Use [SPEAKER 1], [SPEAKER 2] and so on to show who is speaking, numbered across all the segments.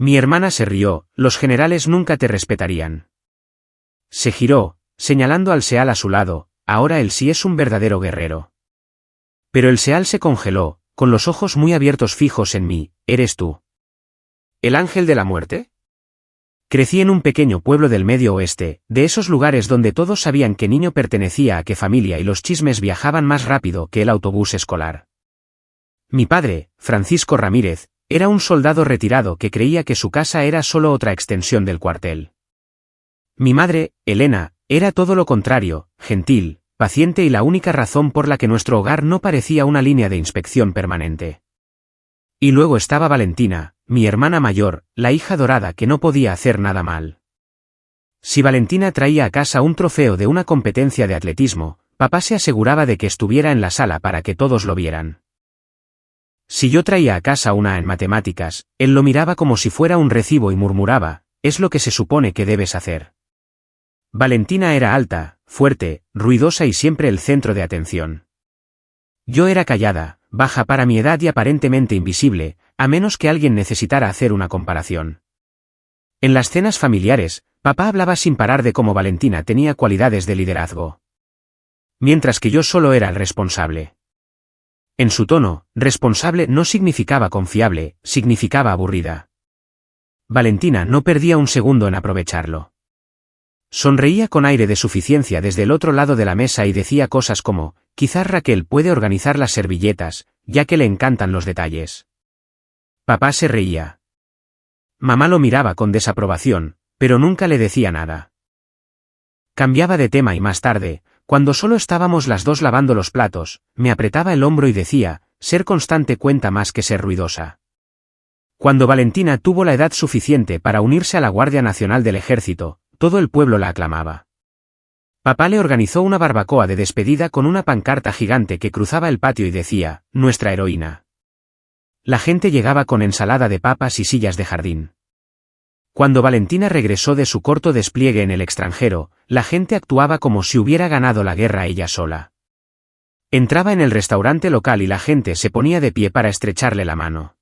[SPEAKER 1] Mi hermana se rió, los generales nunca te respetarían. Se giró, señalando al Seal a su lado, ahora él sí es un verdadero guerrero. Pero el Seal se congeló, con los ojos muy abiertos fijos en mí. ¿Eres tú el ángel de la muerte? Crecí en un pequeño pueblo del Medio Oeste, de esos lugares donde todos sabían qué niño pertenecía a qué familia y los chismes viajaban más rápido que el autobús escolar. Mi padre, Francisco Ramírez, era un soldado retirado que creía que su casa era solo otra extensión del cuartel. Mi madre, Elena, era todo lo contrario, gentil, paciente y la única razón por la que nuestro hogar no parecía una línea de inspección permanente. Y luego estaba Valentina, mi hermana mayor, la hija dorada que no podía hacer nada mal. Si Valentina traía a casa un trofeo de una competencia de atletismo, papá se aseguraba de que estuviera en la sala para que todos lo vieran. Si yo traía a casa una en matemáticas, él lo miraba como si fuera un recibo y murmuraba, es lo que se supone que debes hacer. Valentina era alta, fuerte, ruidosa y siempre el centro de atención. Yo era callada, baja para mi edad y aparentemente invisible, a menos que alguien necesitara hacer una comparación. En las cenas familiares, papá hablaba sin parar de cómo Valentina tenía cualidades de liderazgo. Mientras que yo solo era el responsable. En su tono, responsable no significaba confiable, significaba aburrida. Valentina no perdía un segundo en aprovecharlo. Sonreía con aire de suficiencia desde el otro lado de la mesa y decía cosas como, quizás Raquel puede organizar las servilletas, ya que le encantan los detalles. Papá se reía. Mamá lo miraba con desaprobación, pero nunca le decía nada. Cambiaba de tema y más tarde, cuando solo estábamos las dos lavando los platos, me apretaba el hombro y decía, ser constante cuenta más que ser ruidosa. Cuando Valentina tuvo la edad suficiente para unirse a la Guardia Nacional del Ejército, todo el pueblo la aclamaba. Papá le organizó una barbacoa de despedida con una pancarta gigante que cruzaba el patio y decía, nuestra heroína. La gente llegaba con ensalada de papas y sillas de jardín. Cuando Valentina regresó de su corto despliegue en el extranjero, la gente actuaba como si hubiera ganado la guerra ella sola. Entraba en el restaurante local y la gente se ponía de pie para estrecharle la mano.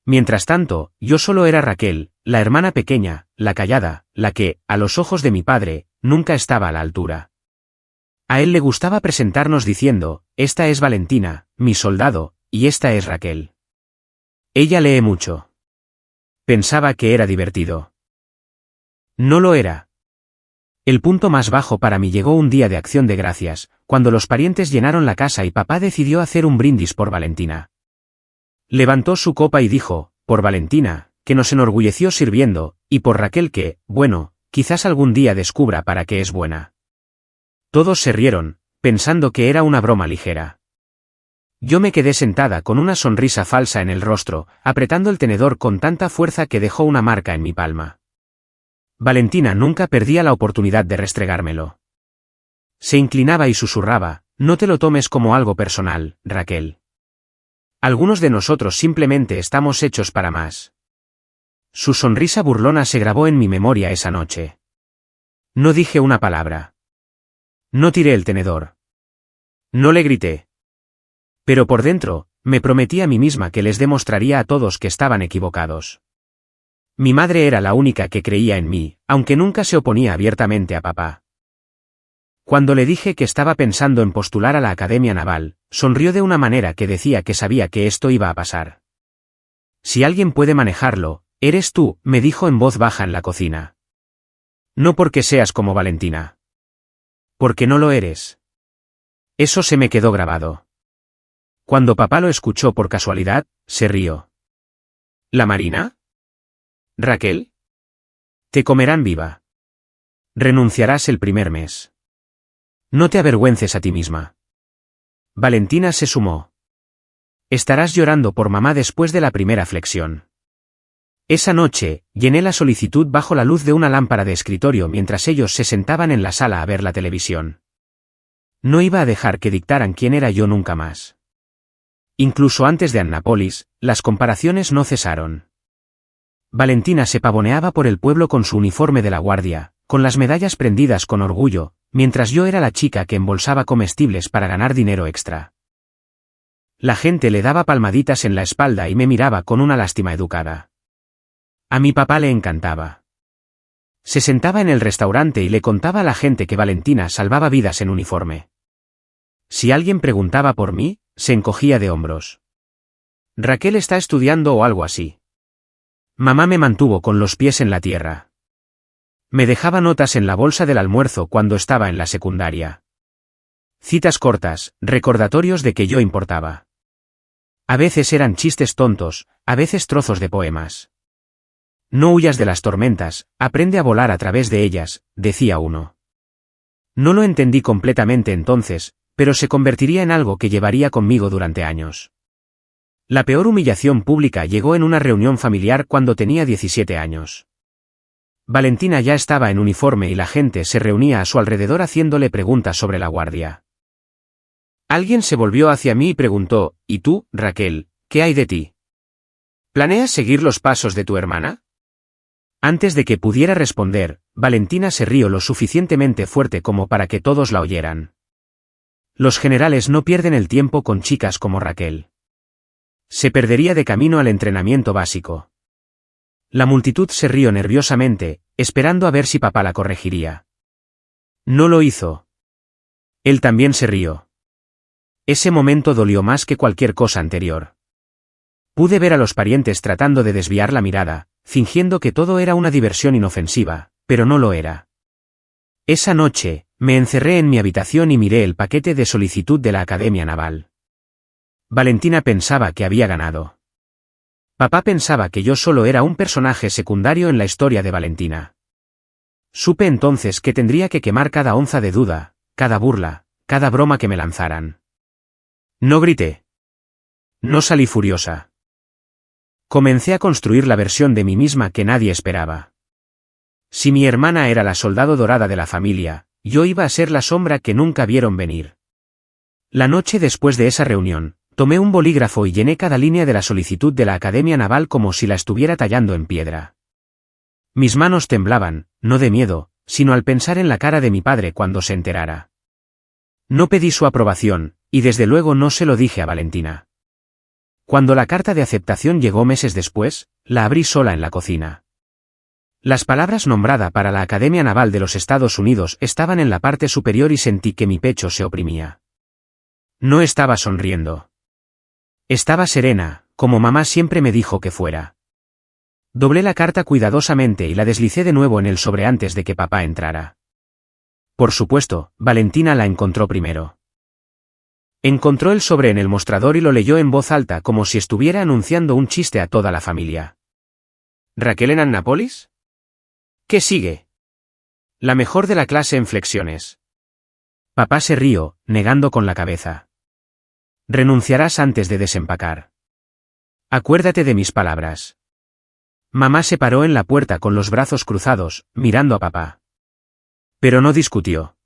[SPEAKER 1] Mientras tanto, yo solo era Raquel, la hermana pequeña, la callada, la que, a los ojos de mi padre, nunca estaba a la altura. A él le gustaba presentarnos diciendo, esta es Valentina, mi soldado, y esta es Raquel. Ella lee mucho. Pensaba que era divertido. No lo era. El punto más bajo para mí llegó un día de Acción de Gracias, cuando los parientes llenaron la casa y papá decidió hacer un brindis por Valentina. Levantó su copa y dijo, por Valentina, que nos enorgulleció sirviendo, y por Raquel que, bueno, quizás algún día descubra para qué es buena. Todos se rieron, pensando que era una broma ligera. Yo me quedé sentada con una sonrisa falsa en el rostro, apretando el tenedor con tanta fuerza que dejó una marca en mi palma. Valentina nunca perdía la oportunidad de restregármelo. Se inclinaba y susurraba, no te lo tomes como algo personal, Raquel. Algunos de nosotros simplemente estamos hechos para más. Su sonrisa burlona se grabó en mi memoria esa noche. No dije una palabra. No tiré el tenedor. No le grité. Pero por dentro, me prometí a mí misma que les demostraría a todos que estaban equivocados. Mi madre era la única que creía en mí, aunque nunca se oponía abiertamente a papá. Cuando le dije que estaba pensando en postular a la Academia Naval, sonrió de una manera que decía que sabía que esto iba a pasar. Si alguien puede manejarlo, eres tú, me dijo en voz baja en la cocina. No porque seas como Valentina. Porque no lo eres. Eso se me quedó grabado. Cuando papá lo escuchó por casualidad, se rió. ¿La Marina? ¿Raquel? Te comerán viva. Renunciarás el primer mes. No te avergüences a ti misma. Valentina se sumó. Estarás llorando por mamá después de la primera flexión. Esa noche, llené la solicitud bajo la luz de una lámpara de escritorio mientras ellos se sentaban en la sala a ver la televisión. No iba a dejar que dictaran quién era yo nunca más. Incluso antes de Annapolis, las comparaciones no cesaron. Valentina se pavoneaba por el pueblo con su uniforme de la guardia, con las medallas prendidas con orgullo, mientras yo era la chica que embolsaba comestibles para ganar dinero extra. La gente le daba palmaditas en la espalda y me miraba con una lástima educada. A mi papá le encantaba. Se sentaba en el restaurante y le contaba a la gente que Valentina salvaba vidas en uniforme. Si alguien preguntaba por mí, se encogía de hombros. Raquel está estudiando o algo así. Mamá me mantuvo con los pies en la tierra. Me dejaba notas en la bolsa del almuerzo cuando estaba en la secundaria. Citas cortas, recordatorios de que yo importaba. A veces eran chistes tontos, a veces trozos de poemas. No huyas de las tormentas, aprende a volar a través de ellas, decía uno. No lo entendí completamente entonces, pero se convertiría en algo que llevaría conmigo durante años. La peor humillación pública llegó en una reunión familiar cuando tenía 17 años. Valentina ya estaba en uniforme y la gente se reunía a su alrededor haciéndole preguntas sobre la guardia. Alguien se volvió hacia mí y preguntó, ¿y tú, Raquel, qué hay de ti? ¿Planeas seguir los pasos de tu hermana? Antes de que pudiera responder, Valentina se rió lo suficientemente fuerte como para que todos la oyeran. Los generales no pierden el tiempo con chicas como Raquel. Se perdería de camino al entrenamiento básico. La multitud se rió nerviosamente, esperando a ver si papá la corregiría. No lo hizo. Él también se rió. Ese momento dolió más que cualquier cosa anterior. Pude ver a los parientes tratando de desviar la mirada, fingiendo que todo era una diversión inofensiva, pero no lo era. Esa noche, me encerré en mi habitación y miré el paquete de solicitud de la Academia Naval. Valentina pensaba que había ganado. Papá pensaba que yo solo era un personaje secundario en la historia de Valentina. Supe entonces que tendría que quemar cada onza de duda, cada burla, cada broma que me lanzaran. No grité. No salí furiosa. Comencé a construir la versión de mí misma que nadie esperaba. Si mi hermana era la soldado dorada de la familia, yo iba a ser la sombra que nunca vieron venir. La noche después de esa reunión, tomé un bolígrafo y llené cada línea de la solicitud de la Academia Naval como si la estuviera tallando en piedra. Mis manos temblaban, no de miedo, sino al pensar en la cara de mi padre cuando se enterara. No pedí su aprobación, y desde luego no se lo dije a Valentina. Cuando la carta de aceptación llegó meses después, la abrí sola en la cocina. Las palabras nombrada para la Academia Naval de los Estados Unidos estaban en la parte superior y sentí que mi pecho se oprimía. No estaba sonriendo. Estaba serena, como mamá siempre me dijo que fuera. Doblé la carta cuidadosamente y la deslicé de nuevo en el sobre antes de que papá entrara. Por supuesto, Valentina la encontró primero. Encontró el sobre en el mostrador y lo leyó en voz alta como si estuviera anunciando un chiste a toda la familia. ¿Raquel en Annapolis? ¿Qué sigue? La mejor de la clase en flexiones. Papá se rió, negando con la cabeza. Renunciarás antes de desempacar. Acuérdate de mis palabras. Mamá se paró en la puerta con los brazos cruzados, mirando a papá. Pero no discutió.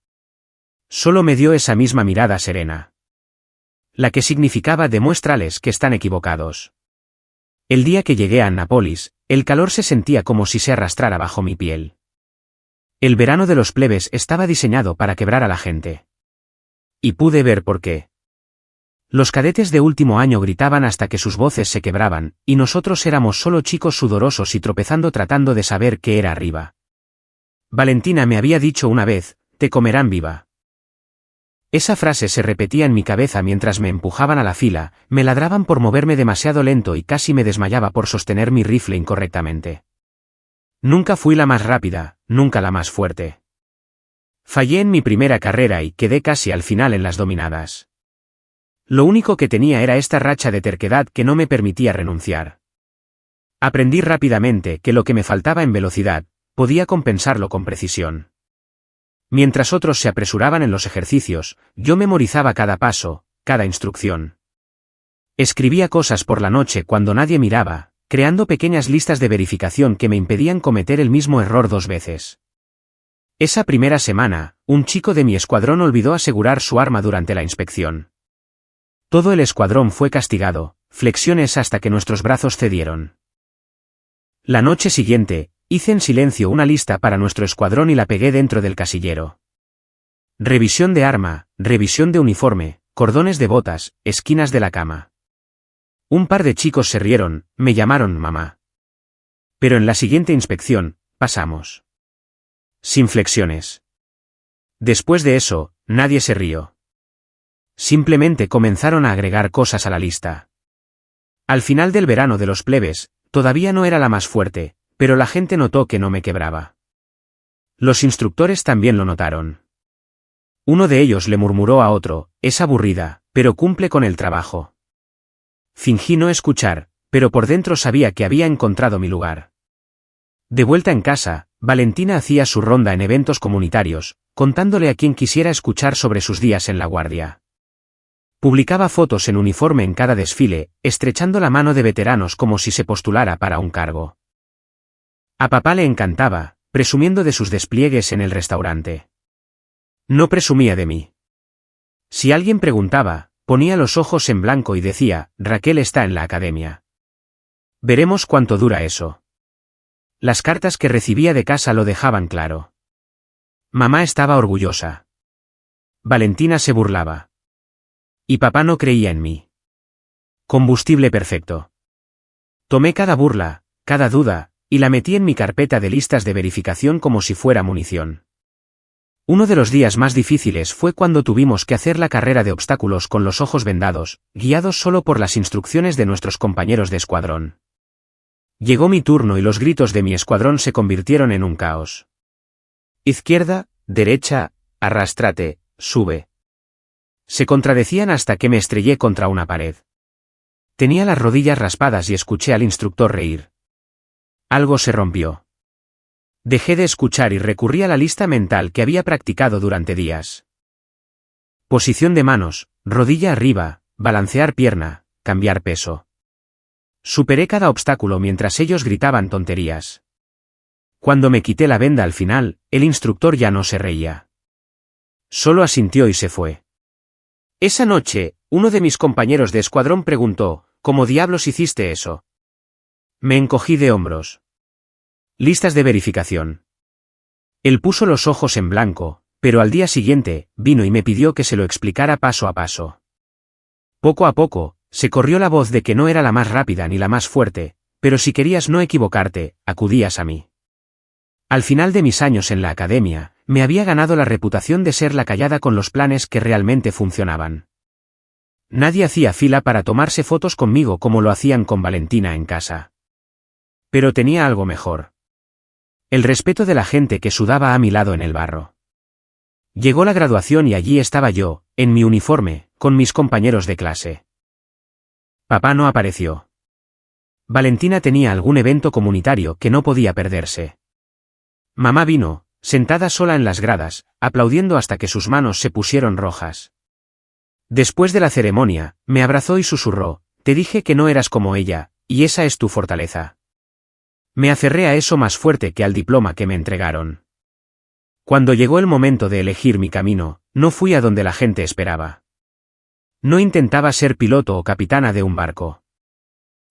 [SPEAKER 1] Solo me dio esa misma mirada serena. La que significaba demuéstrales que están equivocados. El día que llegué a Annapolis, el calor se sentía como si se arrastrara bajo mi piel. El verano de los plebes estaba diseñado para quebrar a la gente. Y pude ver por qué. Los cadetes de último año gritaban hasta que sus voces se quebraban, y nosotros éramos solo chicos sudorosos y tropezando tratando de saber qué era arriba. Valentina me había dicho una vez, te comerán viva. Esa frase se repetía en mi cabeza mientras me empujaban a la fila, me ladraban por moverme demasiado lento y casi me desmayaba por sostener mi rifle incorrectamente. Nunca fui la más rápida, nunca la más fuerte. Fallé en mi primera carrera y quedé casi al final en las dominadas. Lo único que tenía era esta racha de terquedad que no me permitía renunciar. Aprendí rápidamente que lo que me faltaba en velocidad, podía compensarlo con precisión. Mientras otros se apresuraban en los ejercicios, yo memorizaba cada paso, cada instrucción. Escribía cosas por la noche cuando nadie miraba, creando pequeñas listas de verificación que me impedían cometer el mismo error 2 veces. Esa primera semana, un chico de mi escuadrón olvidó asegurar su arma durante la inspección. Todo el escuadrón fue castigado, flexiones hasta que nuestros brazos cedieron. La noche siguiente, hice en silencio una lista para nuestro escuadrón y la pegué dentro del casillero. Revisión de arma, revisión de uniforme, cordones de botas, esquinas de la cama. Un par de chicos se rieron, me llamaron mamá. Pero en la siguiente inspección, pasamos. Sin flexiones. Después de eso, nadie se rió. Simplemente comenzaron a agregar cosas a la lista. Al final del verano de los plebes, todavía no era la más fuerte, pero la gente notó que no me quebraba. Los instructores también lo notaron. Uno de ellos le murmuró a otro, es aburrida, pero cumple con el trabajo. Fingí no escuchar, pero por dentro sabía que había encontrado mi lugar. De vuelta en casa, Valentina hacía su ronda en eventos comunitarios, contándole a quien quisiera escuchar sobre sus días en la guardia. Publicaba fotos en uniforme en cada desfile, estrechando la mano de veteranos como si se postulara para un cargo. A papá le encantaba, presumiendo de sus despliegues en el restaurante. No presumía de mí. Si alguien preguntaba, ponía los ojos en blanco y decía, Raquel está en la academia. Veremos cuánto dura eso. Las cartas que recibía de casa lo dejaban claro. Mamá estaba orgullosa. Valentina se burlaba. Y papá no creía en mí. Combustible perfecto. Tomé cada burla, cada duda, y la metí en mi carpeta de listas de verificación como si fuera munición. Uno de los días más difíciles fue cuando tuvimos que hacer la carrera de obstáculos con los ojos vendados, guiados solo por las instrucciones de nuestros compañeros de escuadrón. Llegó mi turno y los gritos de mi escuadrón se convirtieron en un caos. Izquierda, derecha, arrástrate, sube. Se contradecían hasta que me estrellé contra una pared. Tenía las rodillas raspadas y escuché al instructor reír. Algo se rompió. Dejé de escuchar y recurrí a la lista mental que había practicado durante días. Posición de manos, rodilla arriba, balancear pierna, cambiar peso. Superé cada obstáculo mientras ellos gritaban tonterías. Cuando me quité la venda al final, el instructor ya no se reía. Solo asintió y se fue. Esa noche, uno de mis compañeros de escuadrón preguntó, ¿cómo diablos hiciste eso? Me encogí de hombros. Listas de verificación. Él puso los ojos en blanco, pero al día siguiente, vino y me pidió que se lo explicara paso a paso. Poco a poco, se corrió la voz de que no era la más rápida ni la más fuerte, pero si querías no equivocarte, acudías a mí. Al final de mis años en la academia, me había ganado la reputación de ser la callada con los planes que realmente funcionaban. Nadie hacía fila para tomarse fotos conmigo como lo hacían con Valentina en casa. Pero tenía algo mejor. El respeto de la gente que sudaba a mi lado en el barro. Llegó la graduación y allí estaba yo, en mi uniforme, con mis compañeros de clase. Papá no apareció. Valentina tenía algún evento comunitario que no podía perderse. Mamá vino, sentada sola en las gradas, aplaudiendo hasta que sus manos se pusieron rojas. Después de la ceremonia, me abrazó y susurró, te dije que no eras como ella, y esa es tu fortaleza. Me aferré a eso más fuerte que al diploma que me entregaron. Cuando llegó el momento de elegir mi camino, no fui a donde la gente esperaba. No intentaba ser piloto o capitana de un barco.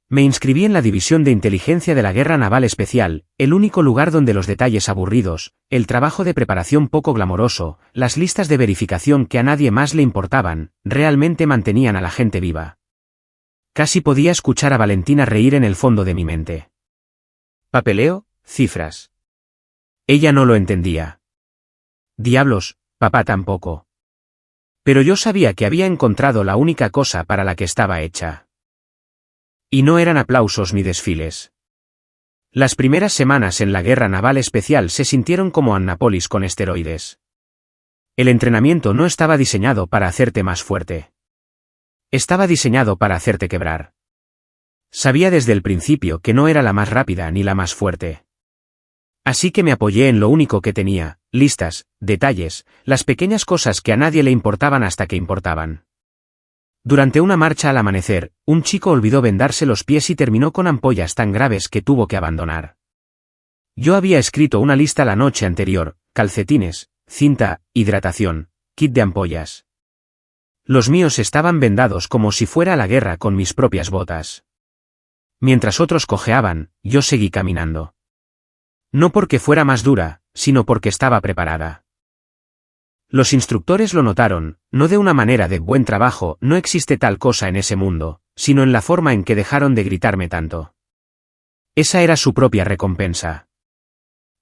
[SPEAKER 1] Me inscribí en la División de Inteligencia de la Guerra Naval Especial, el único lugar donde los detalles aburridos, el trabajo de preparación poco glamoroso, las listas de verificación que a nadie más le importaban, realmente mantenían a la gente viva. Casi podía escuchar a Valentina reír en el fondo de mi mente. Papeleo, cifras. Ella no lo entendía. Diablos, papá tampoco. Pero yo sabía que había encontrado la única cosa para la que estaba hecha. Y no eran aplausos ni desfiles. Las primeras semanas en la Guerra Naval Especial se sintieron como Annapolis con esteroides. El entrenamiento no estaba diseñado para hacerte más fuerte. Estaba diseñado para hacerte quebrar. Sabía desde el principio que no era la más rápida ni la más fuerte. Así que me apoyé en lo único que tenía, listas, detalles, las pequeñas cosas que a nadie le importaban hasta que importaban. Durante una marcha al amanecer, un chico olvidó vendarse los pies y terminó con ampollas tan graves que tuvo que abandonar. Yo había escrito una lista la noche anterior, calcetines, cinta, hidratación, kit de ampollas. Los míos estaban vendados como si fuera a la guerra con mis propias botas. Mientras otros cojeaban, yo seguí caminando. No porque fuera más dura, sino porque estaba preparada. Los instructores lo notaron, no de una manera de buen trabajo, no existe tal cosa en ese mundo, sino en la forma en que dejaron de gritarme tanto. Esa era su propia recompensa.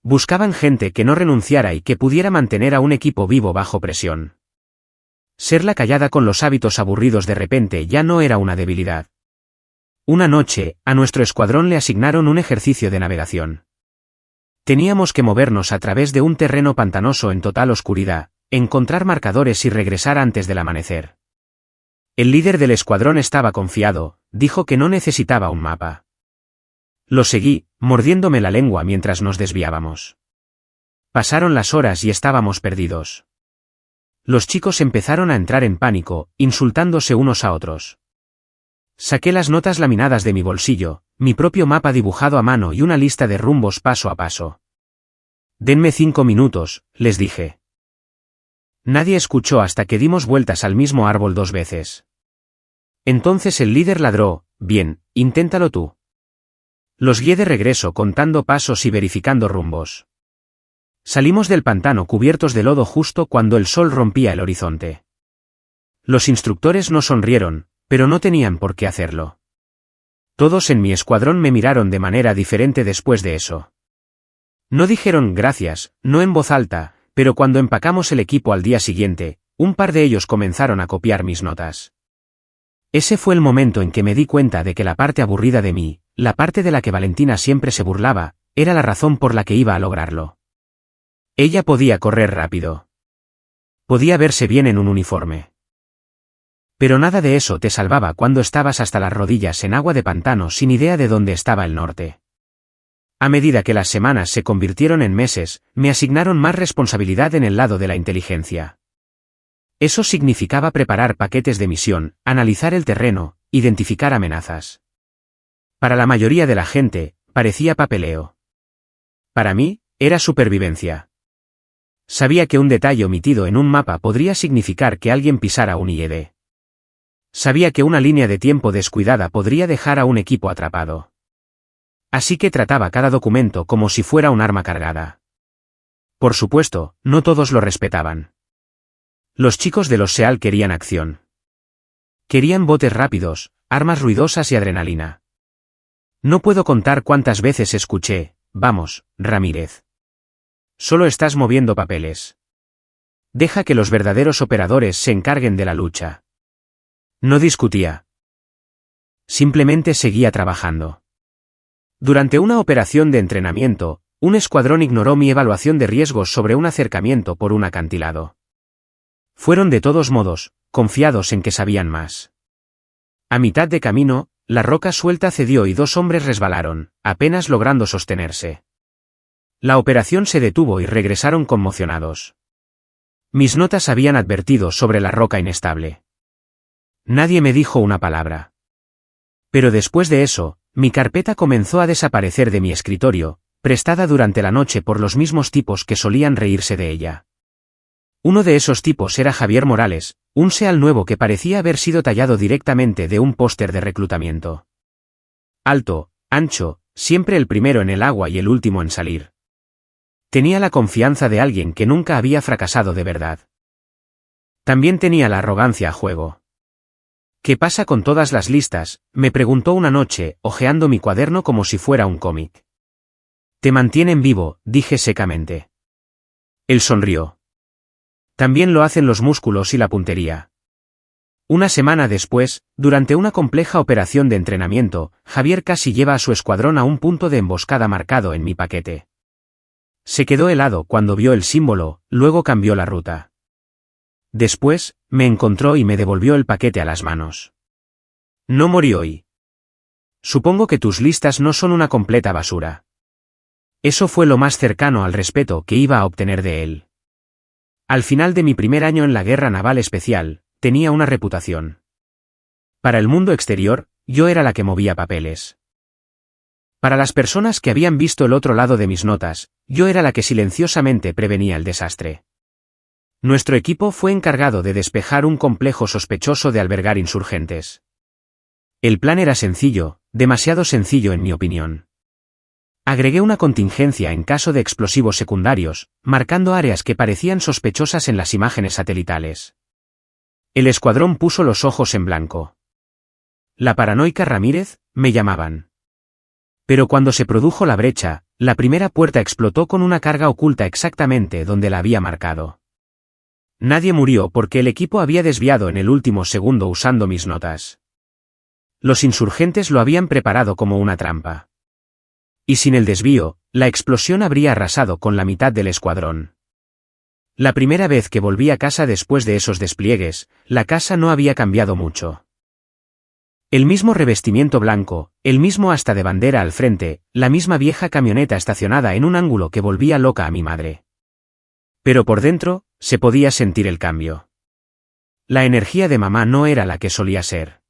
[SPEAKER 1] Buscaban gente que no renunciara y que pudiera mantener a un equipo vivo bajo presión. Ser la callada con los hábitos aburridos de repente ya no era una debilidad. Una noche, a nuestro escuadrón le asignaron un ejercicio de navegación. Teníamos que movernos a través de un terreno pantanoso en total oscuridad, encontrar marcadores y regresar antes del amanecer. El líder del escuadrón estaba confiado, dijo que no necesitaba un mapa. Lo seguí, mordiéndome la lengua mientras nos desviábamos. Pasaron las horas y estábamos perdidos. Los chicos empezaron a entrar en pánico, insultándose unos a otros. Saqué las notas laminadas de mi bolsillo, mi propio mapa dibujado a mano y una lista de rumbos paso a paso. «Denme 5 minutos», les dije. Nadie escuchó hasta que dimos vueltas al mismo árbol 2 veces. Entonces el líder ladró: «Bien, inténtalo tú». Los guié de regreso contando pasos y verificando rumbos. Salimos del pantano cubiertos de lodo justo cuando el sol rompía el horizonte. Los instructores no sonrieron, pero no tenían por qué hacerlo. Todos en mi escuadrón me miraron de manera diferente después de eso. No dijeron gracias, no en voz alta, pero cuando empacamos el equipo al día siguiente, un par de ellos comenzaron a copiar mis notas. Ese fue el momento en que me di cuenta de que la parte aburrida de mí, la parte de la que Valentina siempre se burlaba, era la razón por la que iba a lograrlo. Ella podía correr rápido. Podía verse bien en un uniforme. Pero nada de eso te salvaba cuando estabas hasta las rodillas en agua de pantano sin idea de dónde estaba el norte. A medida que las semanas se convirtieron en meses, me asignaron más responsabilidad en el lado de la inteligencia. Eso significaba preparar paquetes de misión, analizar el terreno, identificar amenazas. Para la mayoría de la gente, parecía papeleo. Para mí, era supervivencia. Sabía que un detalle omitido en un mapa podría significar que alguien pisara un IED. Sabía que una línea de tiempo descuidada podría dejar a un equipo atrapado. Así que trataba cada documento como si fuera un arma cargada. Por supuesto, no todos lo respetaban. Los chicos de los SEAL querían acción. Querían botes rápidos, armas ruidosas y adrenalina. No puedo contar cuántas veces escuché: «Vamos, Ramírez. Solo estás moviendo papeles. Deja que los verdaderos operadores se encarguen de la lucha». No discutía. Simplemente seguía trabajando. Durante una operación de entrenamiento, un escuadrón ignoró mi evaluación de riesgos sobre un acercamiento por un acantilado. Fueron de todos modos, confiados en que sabían más. A mitad de camino, la roca suelta cedió y 2 hombres resbalaron, apenas logrando sostenerse. La operación se detuvo y regresaron conmocionados. Mis notas habían advertido sobre la roca inestable. Nadie me dijo una palabra. Pero después de eso, mi carpeta comenzó a desaparecer de mi escritorio, prestada durante la noche por los mismos tipos que solían reírse de ella. Uno de esos tipos era Javier Morales, un SEAL nuevo que parecía haber sido tallado directamente de un póster de reclutamiento. Alto, ancho, siempre el primero en el agua y el último en salir. Tenía la confianza de alguien que nunca había fracasado de verdad. También tenía la arrogancia a juego. «¿Qué pasa con todas las listas?», me preguntó una noche, hojeando mi cuaderno como si fuera un cómic. «Te mantienen vivo», dije secamente. Él sonrió. «También lo hacen los músculos y la puntería». Una semana después, durante una compleja operación de entrenamiento, Javier casi lleva a su escuadrón a un punto de emboscada marcado en mi paquete. Se quedó helado cuando vio el símbolo, luego cambió la ruta. Después, me encontró y me devolvió el paquete a las manos. «No morí hoy. Supongo que tus listas no son una completa basura». Eso fue lo más cercano al respeto que iba a obtener de él. Al final de mi primer año en la Guerra Naval Especial, tenía una reputación. Para el mundo exterior, yo era la que movía papeles. Para las personas que habían visto el otro lado de mis notas, yo era la que silenciosamente prevenía el desastre. Nuestro equipo fue encargado de despejar un complejo sospechoso de albergar insurgentes. El plan era sencillo, demasiado sencillo en mi opinión. Agregué una contingencia en caso de explosivos secundarios, marcando áreas que parecían sospechosas en las imágenes satelitales. El escuadrón puso los ojos en blanco. La paranoica Ramírez, me llamaban. Pero cuando se produjo la brecha, la primera puerta explotó con una carga oculta exactamente donde la había marcado. Nadie murió porque el equipo había desviado en el último segundo usando mis notas. Los insurgentes lo habían preparado como una trampa. Y sin el desvío, la explosión habría arrasado con la mitad del escuadrón. La primera vez que volví a casa después de esos despliegues, la casa no había cambiado mucho. El mismo revestimiento blanco, el mismo asta de bandera al frente, la misma vieja camioneta estacionada en un ángulo que volvía loca a mi madre. Pero por dentro, se podía sentir el cambio. La energía de mamá no era la que solía ser.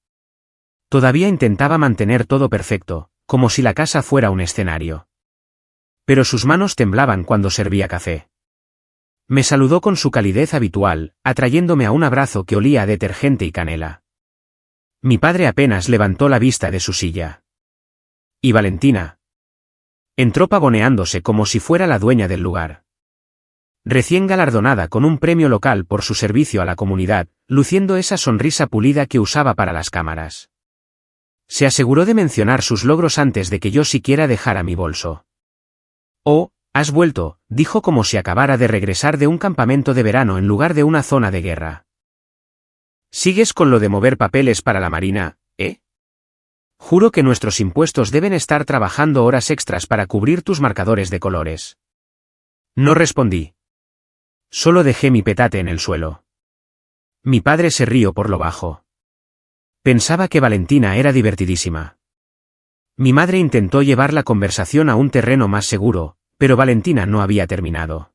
[SPEAKER 1] Todavía intentaba mantener todo perfecto, como si la casa fuera un escenario. Pero sus manos temblaban cuando servía café. Me saludó con su calidez habitual, atrayéndome a un abrazo que olía a detergente y canela. Mi padre apenas levantó la vista de su silla. ¿Y Valentina? Entró pavoneándose como si fuera la dueña del lugar. Recién galardonada con un premio local por su servicio a la comunidad, luciendo esa sonrisa pulida que usaba para las cámaras. Se aseguró de mencionar sus logros antes de que yo siquiera dejara mi bolso. «Oh, has vuelto», dijo como si acabara de regresar de un campamento de verano en lugar de una zona de guerra. «¿Sigues con lo de mover papeles para la Marina, eh? Juro que nuestros impuestos deben estar trabajando horas extras para cubrir tus marcadores de colores». No respondí. Solo dejé mi petate en el suelo. Mi padre se rió por lo bajo. Pensaba que Valentina era divertidísima. Mi madre intentó llevar la conversación a un terreno más seguro, pero Valentina no había terminado.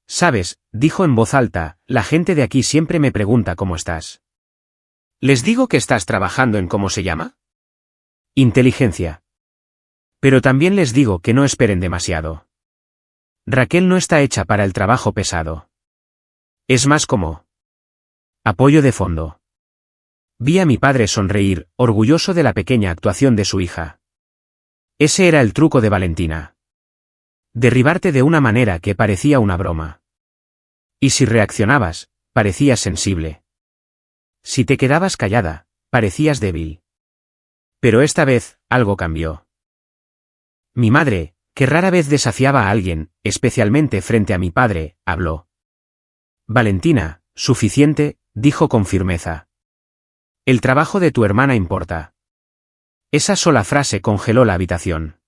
[SPEAKER 1] «Sabes», dijo en voz alta, «la gente de aquí siempre me pregunta cómo estás. ¿Les digo que estás trabajando en cómo se llama? Inteligencia. Pero también les digo que no esperen demasiado. Raquel no está hecha para el trabajo pesado. Es más como apoyo de fondo». Vi a mi padre sonreír, orgulloso de la pequeña actuación de su hija. Ese era el truco de Valentina. Derribarte de una manera que parecía una broma. Y si reaccionabas, parecías sensible. Si te quedabas callada, parecías débil. Pero esta vez, algo cambió. Mi madre, que rara vez desafiaba a alguien, especialmente frente a mi padre, habló. «Valentina, suficiente», dijo con firmeza. «El trabajo de tu hermana importa». Esa sola frase congeló la habitación.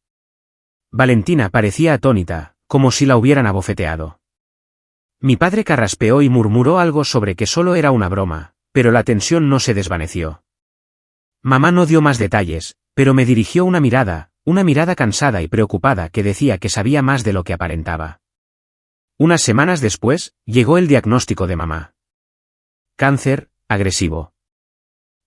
[SPEAKER 1] Valentina parecía atónita, como si la hubieran abofeteado. Mi padre carraspeó y murmuró algo sobre que solo era una broma, pero la tensión no se desvaneció. Mamá no dio más detalles, pero me dirigió una mirada cansada y preocupada que decía que sabía más de lo que aparentaba. Unas semanas después, llegó el diagnóstico de mamá. Cáncer, agresivo.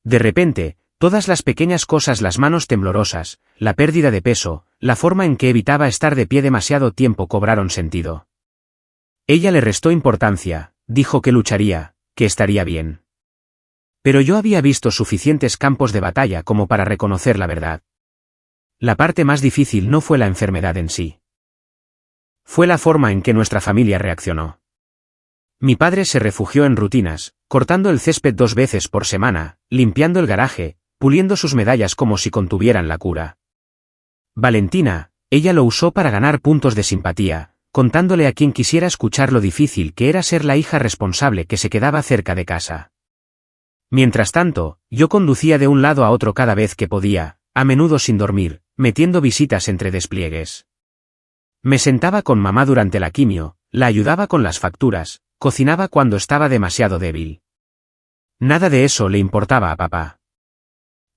[SPEAKER 1] De repente, todas las pequeñas cosas, las manos temblorosas, la pérdida de peso, la forma en que evitaba estar de pie demasiado tiempo cobraron sentido. Ella le restó importancia, dijo que lucharía, que estaría bien. Pero yo había visto suficientes campos de batalla como para reconocer la verdad. La parte más difícil no fue la enfermedad en sí. Fue la forma en que nuestra familia reaccionó. Mi padre se refugió en rutinas, cortando el césped 2 veces por semana, limpiando el garaje, puliendo sus medallas como si contuvieran la cura. Valentina, ella lo usó para ganar puntos de simpatía, contándole a quien quisiera escuchar lo difícil que era ser la hija responsable que se quedaba cerca de casa. Mientras tanto, yo conducía de un lado a otro cada vez que podía, a menudo sin dormir, metiendo visitas entre despliegues. Me sentaba con mamá durante la quimio, la ayudaba con las facturas, cocinaba cuando estaba demasiado débil. Nada de eso le importaba a papá.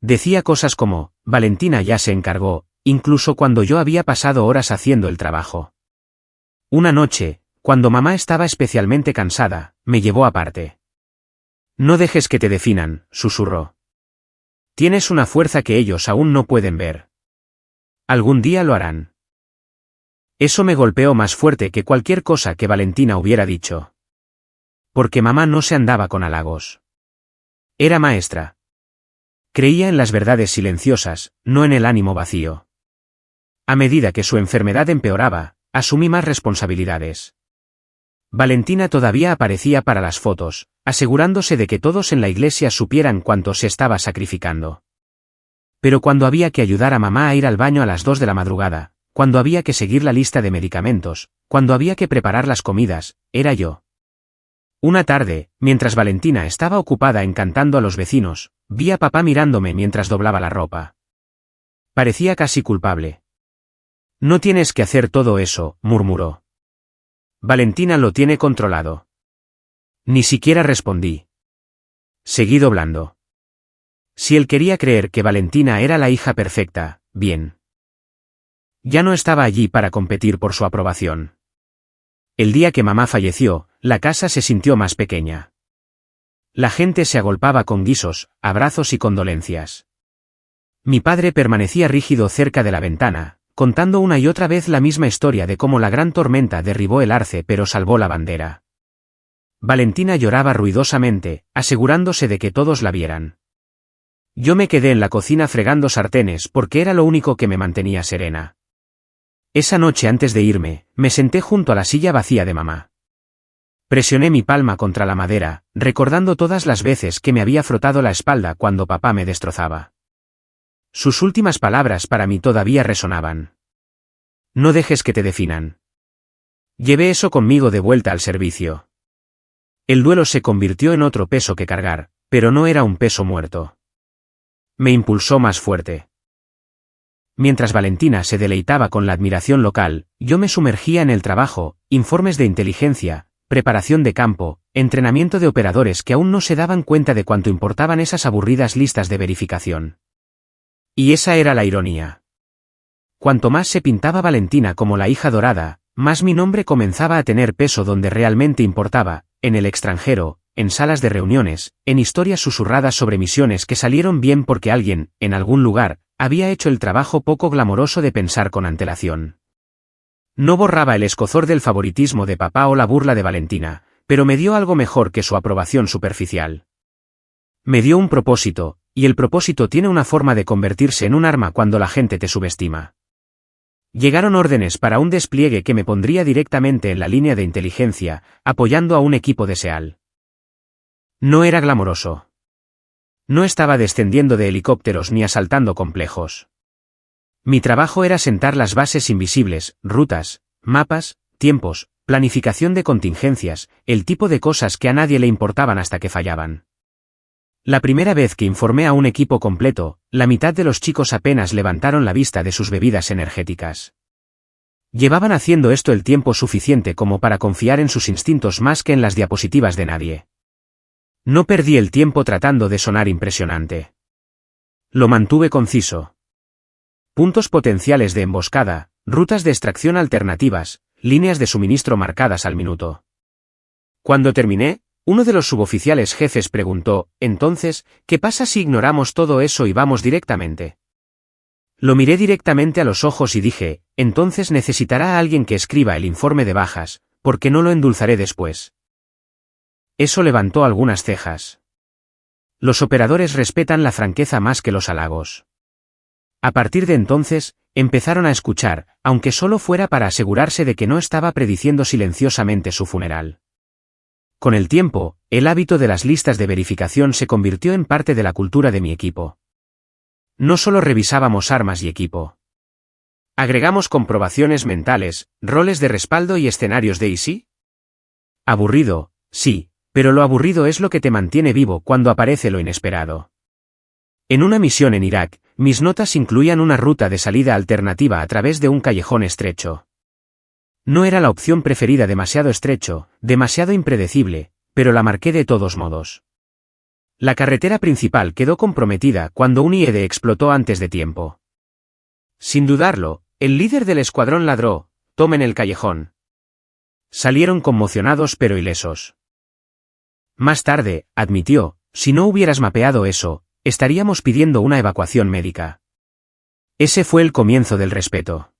[SPEAKER 1] Decía cosas como, Valentina ya se encargó, incluso cuando yo había pasado horas haciendo el trabajo. Una noche, cuando mamá estaba especialmente cansada, me llevó aparte. «No dejes que te definan», susurró. «Tienes una fuerza que ellos aún no pueden ver. Algún día lo harán». Eso me golpeó más fuerte que cualquier cosa que Valentina hubiera dicho. Porque mamá no se andaba con halagos. Era maestra. Creía en las verdades silenciosas, no en el ánimo vacío. A medida que su enfermedad empeoraba, asumí más responsabilidades. Valentina todavía aparecía para las fotos, asegurándose de que todos en la iglesia supieran cuánto se estaba sacrificando. Pero cuando había que ayudar a mamá a ir al baño a las 2 de la madrugada, cuando había que seguir la lista de medicamentos, cuando había que preparar las comidas, era yo. Una tarde, mientras Valentina estaba ocupada encantando a los vecinos, vi a papá mirándome mientras doblaba la ropa. Parecía casi culpable. No tienes que hacer todo eso, murmuró. Valentina lo tiene controlado. Ni siquiera respondí. Seguí doblando. Si él quería creer que Valentina era la hija perfecta, bien. Ya no estaba allí para competir por su aprobación. El día que mamá falleció, la casa se sintió más pequeña. La gente se agolpaba con guisos, abrazos y condolencias. Mi padre permanecía rígido cerca de la ventana, contando una y otra vez la misma historia de cómo la gran tormenta derribó el arce pero salvó la bandera. Valentina lloraba ruidosamente, asegurándose de que todos la vieran. Yo me quedé en la cocina fregando sartenes porque era lo único que me mantenía serena. Esa noche antes de irme, me senté junto a la silla vacía de mamá. Presioné mi palma contra la madera, recordando todas las veces que me había frotado la espalda cuando papá me destrozaba. Sus últimas palabras para mí todavía resonaban. No dejes que te definan. Llevé eso conmigo de vuelta al servicio. El duelo se convirtió en otro peso que cargar, pero no era un peso muerto. Me impulsó más fuerte. Mientras Valentina se deleitaba con la admiración local, yo me sumergía en el trabajo, informes de inteligencia, preparación de campo, entrenamiento de operadores que aún no se daban cuenta de cuánto importaban esas aburridas listas de verificación. Y esa era la ironía. Cuanto más se pintaba Valentina como la hija dorada, más mi nombre comenzaba a tener peso donde realmente importaba, en el extranjero, en salas de reuniones, en historias susurradas sobre misiones que salieron bien porque alguien, en algún lugar, había hecho el trabajo poco glamoroso de pensar con antelación. No borraba el escozor del favoritismo de papá o la burla de Valentina, pero me dio algo mejor que su aprobación superficial. Me dio un propósito, y el propósito tiene una forma de convertirse en un arma cuando la gente te subestima. Llegaron órdenes para un despliegue que me pondría directamente en la línea de inteligencia, apoyando a un equipo de SEAL. No era glamoroso. No estaba descendiendo de helicópteros ni asaltando complejos. Mi trabajo era sentar las bases invisibles, rutas, mapas, tiempos, planificación de contingencias, el tipo de cosas que a nadie le importaban hasta que fallaban. La primera vez que informé a un equipo completo, la mitad de los chicos apenas levantaron la vista de sus bebidas energéticas. Llevaban haciendo esto el tiempo suficiente como para confiar en sus instintos más que en las diapositivas de nadie. No perdí el tiempo tratando de sonar impresionante. Lo mantuve conciso. Puntos potenciales de emboscada, rutas de extracción alternativas, líneas de suministro marcadas al minuto. Cuando terminé, uno de los suboficiales jefes preguntó, entonces, ¿qué pasa si ignoramos todo eso y vamos directamente? Lo miré directamente a los ojos y dije, entonces necesitará a alguien que escriba el informe de bajas, porque no lo endulzaré después. Eso levantó algunas cejas. Los operadores respetan la franqueza más que los halagos. A partir de entonces, empezaron a escuchar, aunque solo fuera para asegurarse de que no estaba prediciendo silenciosamente su funeral. Con el tiempo, el hábito de las listas de verificación se convirtió en parte de la cultura de mi equipo. No solo revisábamos armas y equipo. Agregamos comprobaciones mentales, roles de respaldo y escenarios de ¿y si? Aburrido, sí, pero lo aburrido es lo que te mantiene vivo cuando aparece lo inesperado. En una misión en Irak, mis notas incluían una ruta de salida alternativa a través de un callejón estrecho. No era la opción preferida, demasiado estrecho, demasiado impredecible, pero la marqué de todos modos. La carretera principal quedó comprometida cuando un IED explotó antes de tiempo. Sin dudarlo, el líder del escuadrón ladró, tomen el callejón. Salieron conmocionados pero ilesos. Más tarde, admitió, si no hubieras mapeado eso, estaríamos pidiendo una evacuación médica. Ese fue el comienzo del respeto.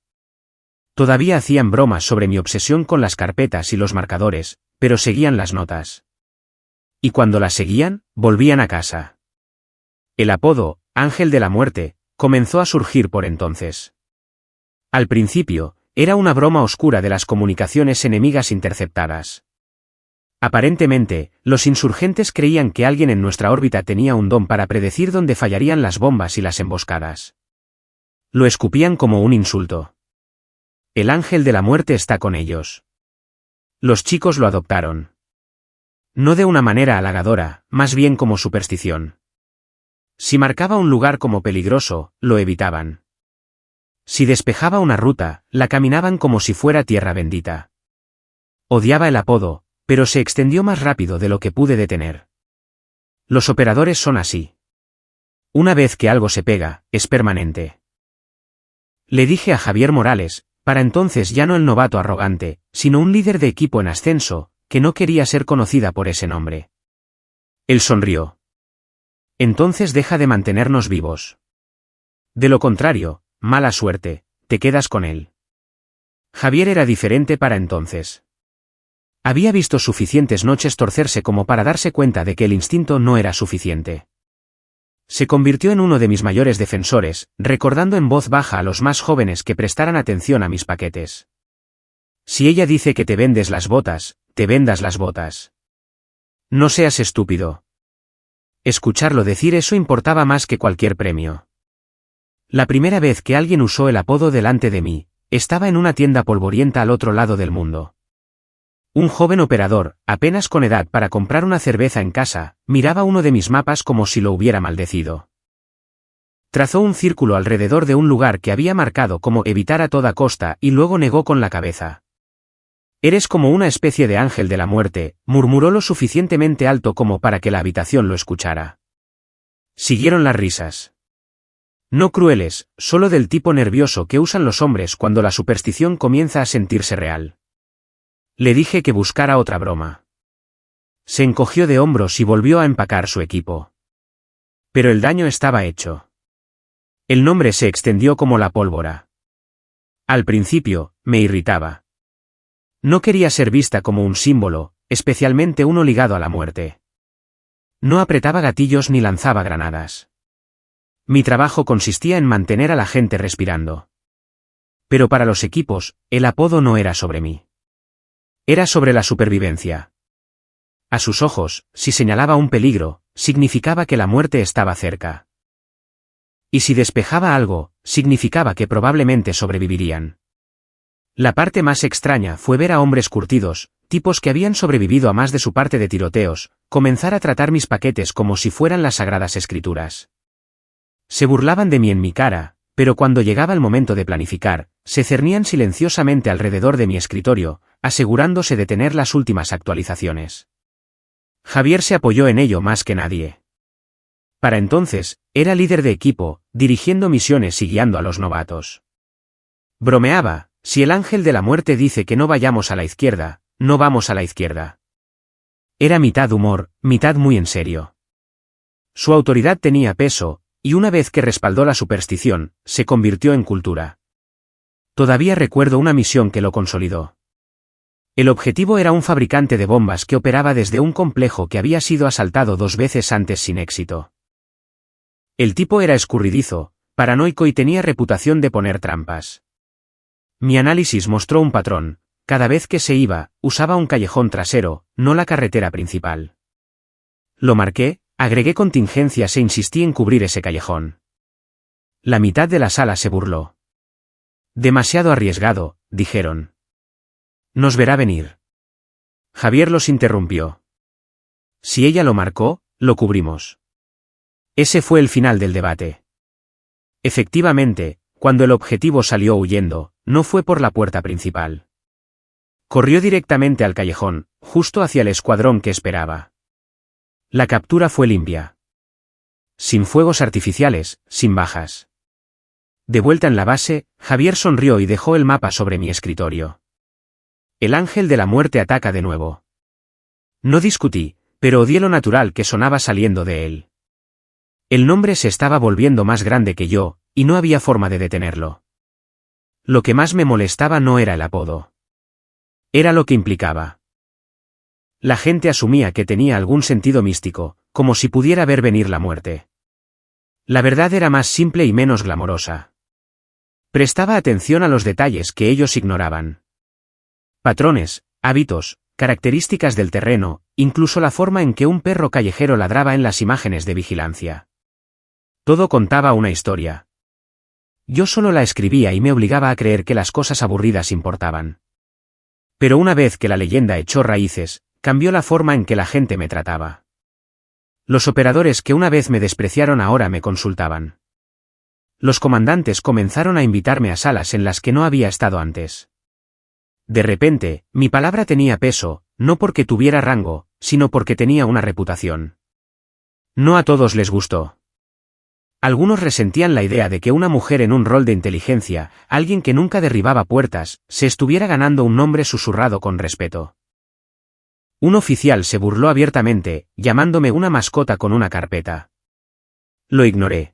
[SPEAKER 1] Todavía hacían bromas sobre mi obsesión con las carpetas y los marcadores, pero seguían las notas. Y cuando las seguían, volvían a casa. El apodo, Ángel de la Muerte, comenzó a surgir por entonces. Al principio, era una broma oscura de las comunicaciones enemigas interceptadas. Aparentemente, los insurgentes creían que alguien en nuestra órbita tenía un don para predecir dónde fallarían las bombas y las emboscadas. Lo escupían como un insulto. El ángel de la muerte está con ellos. Los chicos lo adoptaron. No de una manera halagadora, más bien como superstición. Si marcaba un lugar como peligroso, lo evitaban. Si despejaba una ruta, la caminaban como si fuera tierra bendita. Odiaba el apodo, pero se extendió más rápido de lo que pude detener. Los operadores son así. Una vez que algo se pega, es permanente. Le dije a Javier Morales, para entonces ya no el novato arrogante, sino un líder de equipo en ascenso, que no quería ser conocida por ese nombre. Él sonrió. Entonces deja de mantenernos vivos. De lo contrario, mala suerte, te quedas con él. Javier era diferente para entonces. Había visto suficientes noches torcerse como para darse cuenta de que el instinto no era suficiente. Se convirtió en uno de mis mayores defensores, recordando en voz baja a los más jóvenes que prestaran atención a mis paquetes. Si ella dice que te vendes las botas, te vendas las botas. No seas estúpido. Escucharlo decir eso importaba más que cualquier premio. La primera vez que alguien usó el apodo delante de mí, estaba en una tienda polvorienta al otro lado del mundo. Un joven operador, apenas con edad para comprar una cerveza en casa, miraba uno de mis mapas como si lo hubiera maldecido. Trazó un círculo alrededor de un lugar que había marcado como evitar a toda costa y luego negó con la cabeza. Eres como una especie de ángel de la muerte, murmuró lo suficientemente alto como para que la habitación lo escuchara. Siguieron las risas. No crueles, solo del tipo nervioso que usan los hombres cuando la superstición comienza a sentirse real. Le dije que buscara otra broma. Se encogió de hombros y volvió a empacar su equipo. Pero el daño estaba hecho. El nombre se extendió como la pólvora. Al principio, me irritaba. No quería ser vista como un símbolo, especialmente uno ligado a la muerte. No apretaba gatillos ni lanzaba granadas. Mi trabajo consistía en mantener a la gente respirando. Pero para los equipos, el apodo no era sobre mí. Era sobre la supervivencia. A sus ojos, si señalaba un peligro, significaba que la muerte estaba cerca. Y si despejaba algo, significaba que probablemente sobrevivirían. La parte más extraña fue ver a hombres curtidos, tipos que habían sobrevivido a más de su parte de tiroteos, comenzar a tratar mis paquetes como si fueran las sagradas escrituras. Se burlaban de mí en mi cara, pero cuando llegaba el momento de planificar, se cernían silenciosamente alrededor de mi escritorio, asegurándose de tener las últimas actualizaciones. Javier se apoyó en ello más que nadie. Para entonces, era líder de equipo, dirigiendo misiones y guiando a los novatos. Bromeaba, si el ángel de la muerte dice que no vayamos a la izquierda, no vamos a la izquierda. Era mitad humor, mitad muy en serio. Su autoridad tenía peso, y una vez que respaldó la superstición, se convirtió en cultura. Todavía recuerdo una misión que lo consolidó. El objetivo era un fabricante de bombas que operaba desde un complejo que había sido asaltado 2 veces antes sin éxito. El tipo era escurridizo, paranoico y tenía reputación de poner trampas. Mi análisis mostró un patrón: cada vez que se iba, usaba un callejón trasero, no la carretera principal. Lo marqué, agregué contingencias e insistí en cubrir ese callejón. La mitad de la sala se burló. Demasiado arriesgado, dijeron. Nos verá venir. Javier los interrumpió. Si ella lo marcó, lo cubrimos. Ese fue el final del debate. Efectivamente, cuando el objetivo salió huyendo, no fue por la puerta principal. Corrió directamente al callejón, justo hacia el escuadrón que esperaba. La captura fue limpia. Sin fuegos artificiales, sin bajas. De vuelta en la base, Javier sonrió y dejó el mapa sobre mi escritorio. El ángel de la muerte ataca de nuevo. No discutí, pero odié lo natural que sonaba saliendo de él. El nombre se estaba volviendo más grande que yo, y no había forma de detenerlo. Lo que más me molestaba no era el apodo. Era lo que implicaba. La gente asumía que tenía algún sentido místico, como si pudiera ver venir la muerte. La verdad era más simple y menos glamorosa. Prestaba atención a los detalles que ellos ignoraban. Patrones, hábitos, características del terreno, incluso la forma en que un perro callejero ladraba en las imágenes de vigilancia. Todo contaba una historia. Yo solo la escribía y me obligaba a creer que las cosas aburridas importaban. Pero una vez que la leyenda echó raíces, cambió la forma en que la gente me trataba. Los operadores que una vez me despreciaron ahora me consultaban. Los comandantes comenzaron a invitarme a salas en las que no había estado antes. De repente, mi palabra tenía peso, no porque tuviera rango, sino porque tenía una reputación. No a todos les gustó. Algunos resentían la idea de que una mujer en un rol de inteligencia, alguien que nunca derribaba puertas, se estuviera ganando un nombre susurrado con respeto. Un oficial se burló abiertamente, llamándome una mascota con una carpeta. Lo ignoré.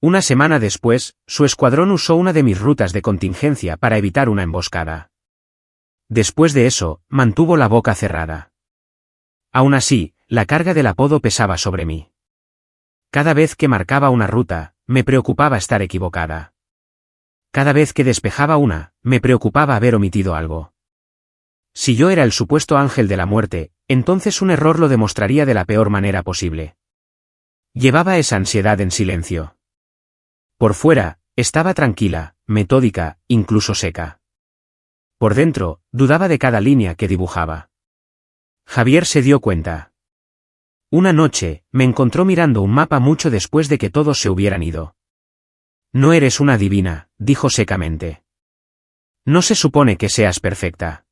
[SPEAKER 1] Una semana después, su escuadrón usó una de mis rutas de contingencia para evitar una emboscada. Después de eso, mantuvo la boca cerrada. Aún así, la carga del apodo pesaba sobre mí. Cada vez que marcaba una ruta, me preocupaba estar equivocada. Cada vez que despejaba una, me preocupaba haber omitido algo. Si yo era el supuesto ángel de la muerte, entonces un error lo demostraría de la peor manera posible. Llevaba esa ansiedad en silencio. Por fuera, estaba tranquila, metódica, incluso seca. Por dentro, dudaba de cada línea que dibujaba. Javier se dio cuenta. Una noche, me encontró mirando un mapa mucho después de que todos se hubieran ido. No eres una divina, dijo secamente. No se supone que seas perfecta.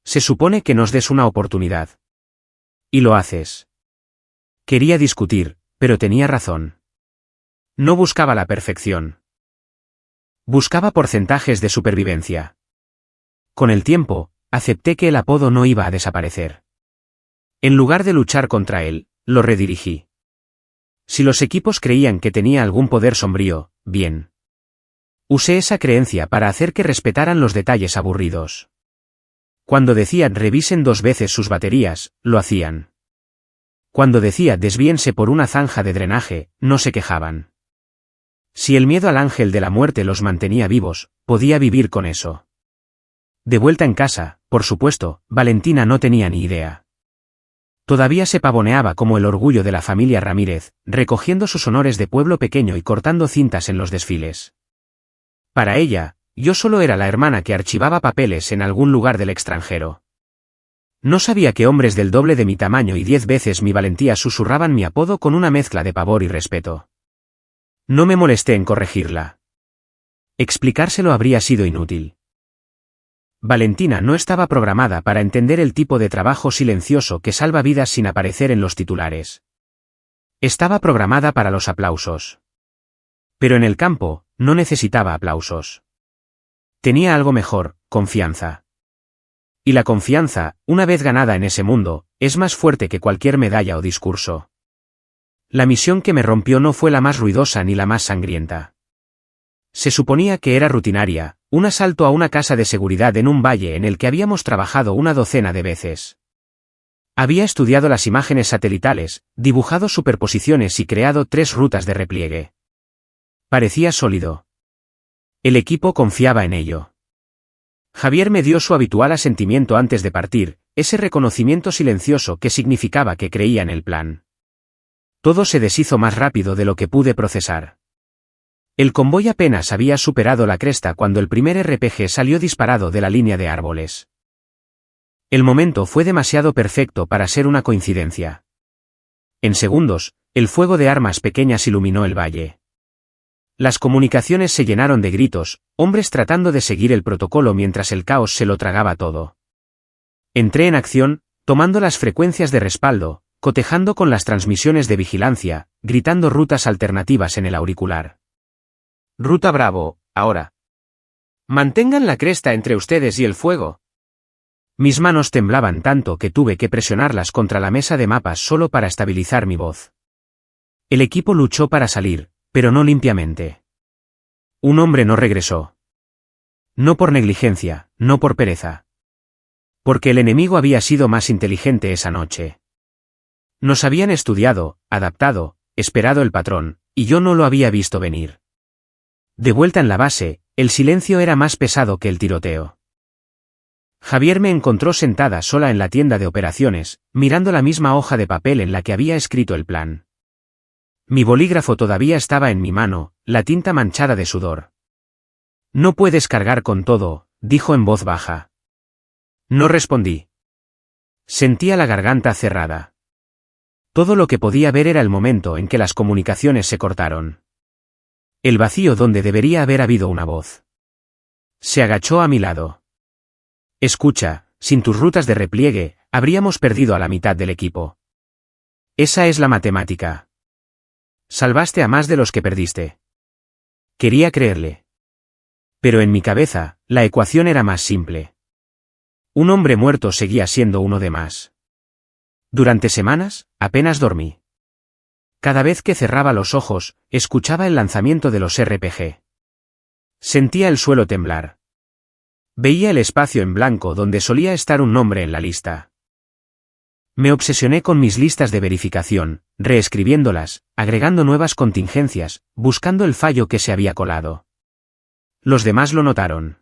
[SPEAKER 1] Se supone que nos des una oportunidad. Y lo haces. Quería discutir, pero tenía razón. No buscaba la perfección. Buscaba porcentajes de supervivencia. Con el tiempo, acepté que el apodo no iba a desaparecer. En lugar de luchar contra él, lo redirigí. Si los equipos creían que tenía algún poder sombrío, bien. Usé esa creencia para hacer que respetaran los detalles aburridos. Cuando decía revisen 2 veces sus baterías, lo hacían. Cuando decía desvíense por una zanja de drenaje, no se quejaban. Si el miedo al ángel de la muerte los mantenía vivos, podía vivir con eso. De vuelta en casa, por supuesto, Valentina no tenía ni idea. Todavía se pavoneaba como el orgullo de la familia Ramírez, recogiendo sus honores de pueblo pequeño y cortando cintas en los desfiles. Para ella, yo solo era la hermana que archivaba papeles en algún lugar del extranjero. No sabía que hombres del doble de mi tamaño y 10 veces mi valentía susurraban mi apodo con una mezcla de pavor y respeto. No me molesté en corregirla. Explicárselo habría sido inútil. Valentina no estaba programada para entender el tipo de trabajo silencioso que salva vidas sin aparecer en los titulares. Estaba programada para los aplausos. Pero en el campo, no necesitaba aplausos. Tenía algo mejor, confianza. Y la confianza, una vez ganada en ese mundo, es más fuerte que cualquier medalla o discurso. La misión que me rompió no fue la más ruidosa ni la más sangrienta. Se suponía que era rutinaria, un asalto a una casa de seguridad en un valle en el que habíamos trabajado una docena de veces. Había estudiado las imágenes satelitales, dibujado superposiciones y creado 3 rutas de repliegue. Parecía sólido. El equipo confiaba en ello. Javier me dio su habitual asentimiento antes de partir, ese reconocimiento silencioso que significaba que creía en el plan. Todo se deshizo más rápido de lo que pude procesar. El convoy apenas había superado la cresta cuando el primer RPG salió disparado de la línea de árboles. El momento fue demasiado perfecto para ser una coincidencia. En segundos, el fuego de armas pequeñas iluminó el valle. Las comunicaciones se llenaron de gritos, hombres tratando de seguir el protocolo mientras el caos se lo tragaba todo. Entré en acción, tomando las frecuencias de respaldo, cotejando con las transmisiones de vigilancia, gritando rutas alternativas en el auricular. Ruta Bravo, ahora. Mantengan la cresta entre ustedes y el fuego. Mis manos temblaban tanto que tuve que presionarlas contra la mesa de mapas solo para estabilizar mi voz. El equipo luchó para salir, pero no limpiamente. Un hombre no regresó. No por negligencia, no por pereza. Porque el enemigo había sido más inteligente esa noche. Nos habían estudiado, adaptado, esperado el patrón, y yo no lo había visto venir. De vuelta en la base, el silencio era más pesado que el tiroteo. Javier me encontró sentada sola en la tienda de operaciones, mirando la misma hoja de papel en la que había escrito el plan. Mi bolígrafo todavía estaba en mi mano, la tinta manchada de sudor. No puedes cargar con todo, dijo en voz baja. No respondí. Sentía la garganta cerrada. Todo lo que podía ver era el momento en que las comunicaciones se cortaron. El vacío donde debería haber habido una voz. Se agachó a mi lado. Escucha, sin tus rutas de repliegue, habríamos perdido a la mitad del equipo. Esa es la matemática. Salvaste a más de los que perdiste. Quería creerle. Pero en mi cabeza, la ecuación era más simple. Un hombre muerto seguía siendo uno de más. Durante semanas, apenas dormí. Cada vez que cerraba los ojos, escuchaba el lanzamiento de los RPG. Sentía el suelo temblar. Veía el espacio en blanco donde solía estar un nombre en la lista. Me obsesioné con mis listas de verificación, reescribiéndolas, agregando nuevas contingencias, buscando el fallo que se había colado. Los demás lo notaron.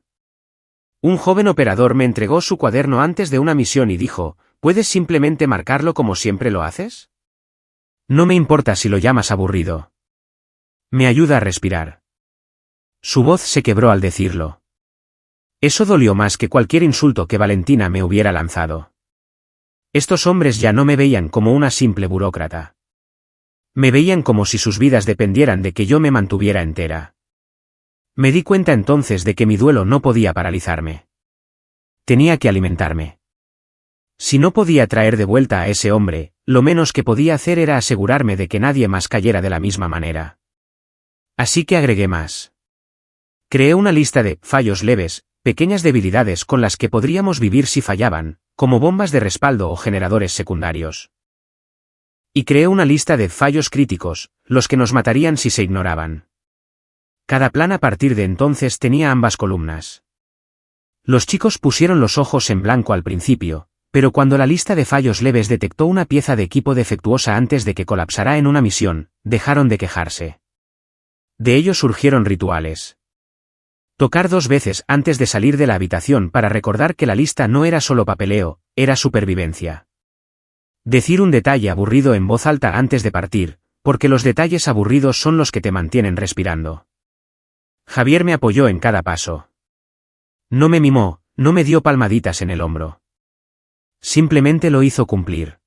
[SPEAKER 1] Un joven operador me entregó su cuaderno antes de una misión y dijo, ¿puedes simplemente marcarlo como siempre lo haces? No me importa si lo llamas aburrido. Me ayuda a respirar. Su voz se quebró al decirlo. Eso dolió más que cualquier insulto que Valentina me hubiera lanzado. Estos hombres ya no me veían como una simple burócrata. Me veían como si sus vidas dependieran de que yo me mantuviera entera. Me di cuenta entonces de que mi duelo no podía paralizarme. Tenía que alimentarme. Si no podía traer de vuelta a ese hombre, lo menos que podía hacer era asegurarme de que nadie más cayera de la misma manera. Así que agregué más. Creé una lista de fallos leves, pequeñas debilidades con las que podríamos vivir si fallaban, como bombas de respaldo o generadores secundarios. Y creé una lista de fallos críticos, los que nos matarían si se ignoraban. Cada plan a partir de entonces tenía ambas columnas. Los chicos pusieron los ojos en blanco al principio, pero cuando la lista de fallos leves detectó una pieza de equipo defectuosa antes de que colapsara en una misión, dejaron de quejarse. De ello surgieron rituales. Tocar 2 veces antes de salir de la habitación para recordar que la lista no era solo papeleo, era supervivencia. Decir un detalle aburrido en voz alta antes de partir, porque los detalles aburridos son los que te mantienen respirando. Javier me apoyó en cada paso. No me mimó, no me dio palmaditas en el hombro. Simplemente lo hizo cumplir.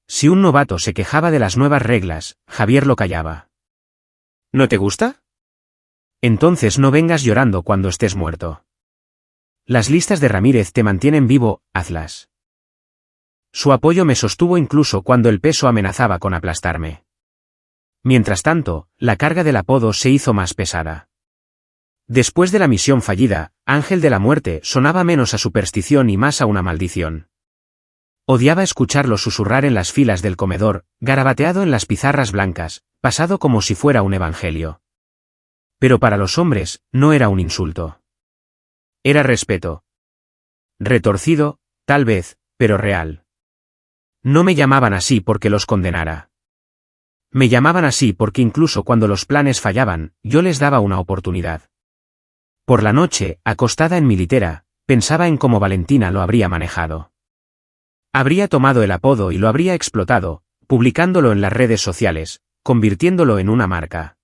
[SPEAKER 1] Si un novato se quejaba de las nuevas reglas, Javier lo callaba. ¿No te gusta? Entonces no vengas llorando cuando estés muerto. Las listas de Ramírez te mantienen vivo, hazlas. Su apoyo me sostuvo incluso cuando el peso amenazaba con aplastarme. Mientras tanto, la carga del apodo se hizo más pesada. Después de la misión fallida, Ángel de la Muerte sonaba menos a superstición y más a una maldición. Odiaba escucharlo susurrar en las filas del comedor, garabateado en las pizarras blancas, pasado como si fuera un evangelio. Pero para los hombres, no era un insulto. Era respeto. Retorcido, tal vez, pero real. No me llamaban así porque los condenara. Me llamaban así porque incluso cuando los planes fallaban, yo les daba una oportunidad. Por la noche, acostada en mi litera, pensaba en cómo Valentina lo habría manejado. Habría tomado el apodo y lo habría explotado, publicándolo en las redes sociales, convirtiéndolo en una marca.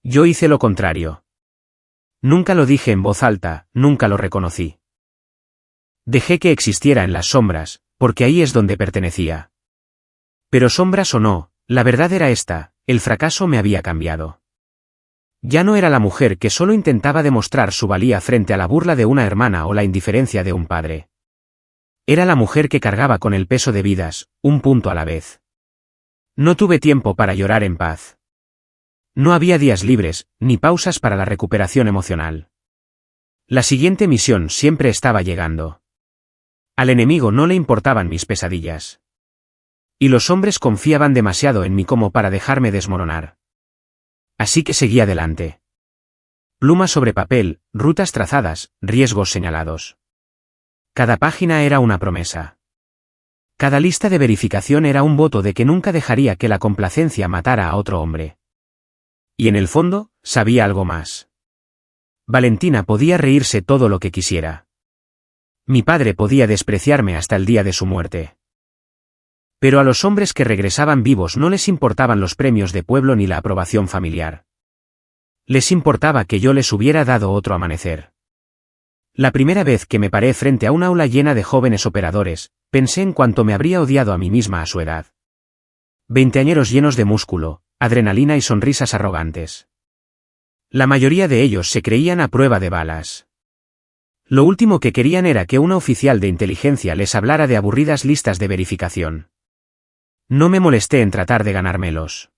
[SPEAKER 1] Yo hice lo contrario. Nunca lo dije en voz alta, nunca lo reconocí. Dejé que existiera en las sombras, porque ahí es donde pertenecía. Pero sombras o no, la verdad era esta, el fracaso me había cambiado. Ya no era la mujer que solo intentaba demostrar su valía frente a la burla de una hermana o la indiferencia de un padre. Era la mujer que cargaba con el peso de vidas, un punto a la vez. No tuve tiempo para llorar en paz. No había días libres, ni pausas para la recuperación emocional. La siguiente misión siempre estaba llegando. Al enemigo no le importaban mis pesadillas. Y los hombres confiaban demasiado en mí como para dejarme desmoronar. Así que seguí adelante. Pluma sobre papel, rutas trazadas, riesgos señalados. Cada página era una promesa. Cada lista de verificación era un voto de que nunca dejaría que la complacencia matara a otro hombre. Y en el fondo, sabía algo más. Valentina podía reírse todo lo que quisiera. Mi padre podía despreciarme hasta el día de su muerte. Pero a los hombres que regresaban vivos no les importaban los premios de pueblo ni la aprobación familiar. Les importaba que yo les hubiera dado otro amanecer. La primera vez que me paré frente a un aula llena de jóvenes operadores, pensé en cuánto me habría odiado a mí misma a su edad. Veinteañeros llenos de músculo, adrenalina y sonrisas arrogantes. La mayoría de ellos se creían a prueba de balas. Lo último que querían era que una oficial de inteligencia les hablara de aburridas listas de verificación. No me molesté en tratar de ganármelos.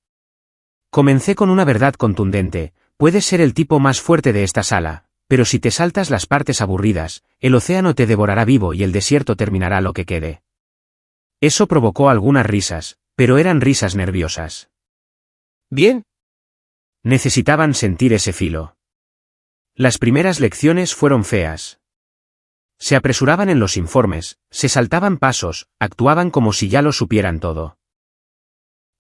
[SPEAKER 1] Comencé con una verdad contundente: puedes ser el tipo más fuerte de esta sala, pero si te saltas las partes aburridas, el océano te devorará vivo y el desierto terminará lo que quede. Eso provocó algunas risas, pero eran risas nerviosas.
[SPEAKER 2] Bien.
[SPEAKER 1] Necesitaban sentir ese filo. Las primeras lecciones fueron feas. Se apresuraban en los informes, se saltaban pasos, actuaban como si ya lo supieran todo.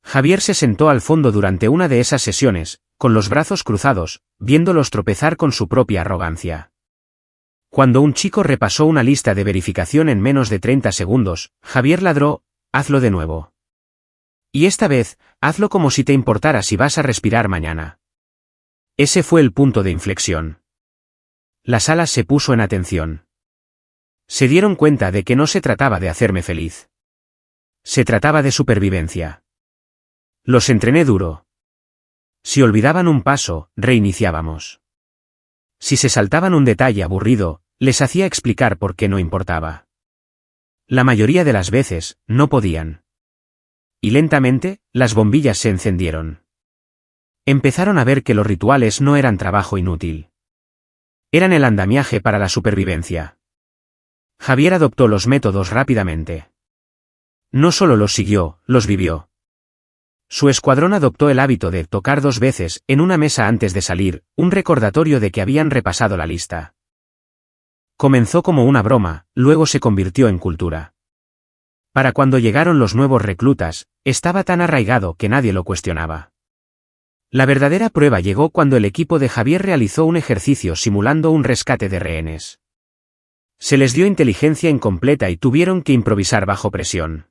[SPEAKER 1] Javier se sentó al fondo durante una de esas sesiones, con los brazos cruzados, viéndolos tropezar con su propia arrogancia. Cuando un chico repasó una lista de verificación en menos de 30 segundos, Javier ladró: hazlo de nuevo. Y esta vez, hazlo como si te importara si vas a respirar mañana. Ese fue el punto de inflexión. La sala se puso en atención. Se dieron cuenta de que no se trataba de hacerme feliz. Se trataba de supervivencia. Los entrené duro. Si olvidaban un paso, reiniciábamos. Si se saltaban un detalle aburrido, les hacía explicar por qué no importaba. La mayoría de las veces, no podían. Y lentamente, las bombillas se encendieron. Empezaron a ver que los rituales no eran trabajo inútil. Eran el andamiaje para la supervivencia. Javier adoptó los métodos rápidamente. No solo los siguió, los vivió. Su escuadrón adoptó el hábito de tocar 2 veces, en una mesa antes de salir, un recordatorio de que habían repasado la lista. Comenzó como una broma, luego se convirtió en cultura. Para cuando llegaron los nuevos reclutas, estaba tan arraigado que nadie lo cuestionaba. La verdadera prueba llegó cuando el equipo de Javier realizó un ejercicio simulando un rescate de rehenes. Se les dio inteligencia incompleta y tuvieron que improvisar bajo presión.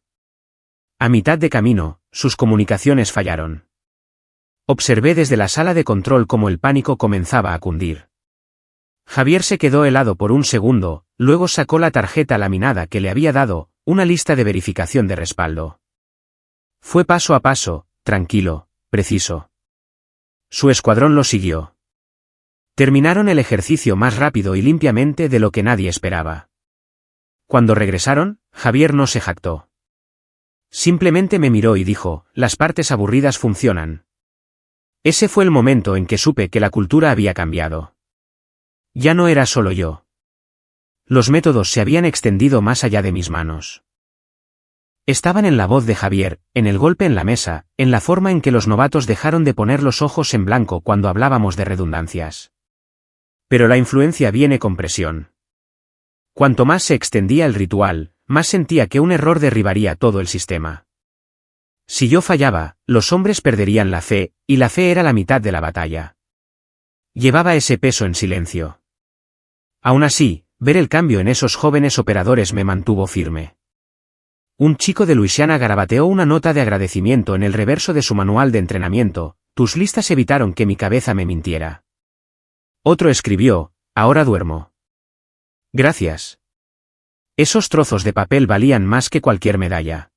[SPEAKER 1] A mitad de camino, sus comunicaciones fallaron. Observé desde la sala de control cómo el pánico comenzaba a cundir. Javier se quedó helado por un segundo, luego sacó la tarjeta laminada que le había dado, una lista de verificación de respaldo. Fue paso a paso, tranquilo, preciso. Su escuadrón lo siguió. Terminaron el ejercicio más rápido y limpiamente de lo que nadie esperaba. Cuando regresaron, Javier no se jactó. Simplemente me miró y dijo: las partes aburridas funcionan. Ese fue el momento en que supe que la cultura había cambiado. Ya no era solo yo. Los métodos se habían extendido más allá de mis manos. Estaban en la voz de Javier, en el golpe en la mesa, en la forma en que los novatos dejaron de poner los ojos en blanco cuando hablábamos de redundancias. Pero la influencia viene con presión. Cuanto más se extendía el ritual, más sentía que un error derribaría todo el sistema. Si yo fallaba, los hombres perderían la fe, y la fe era la mitad de la batalla. Llevaba ese peso en silencio. Aún así, ver el cambio en esos jóvenes operadores me mantuvo firme. Un chico de Luisiana garabateó una nota de agradecimiento en el reverso de su manual de entrenamiento: tus listas evitaron que mi cabeza me mintiera. Otro escribió: ahora duermo. Gracias. Esos trozos de papel valían más que cualquier medalla.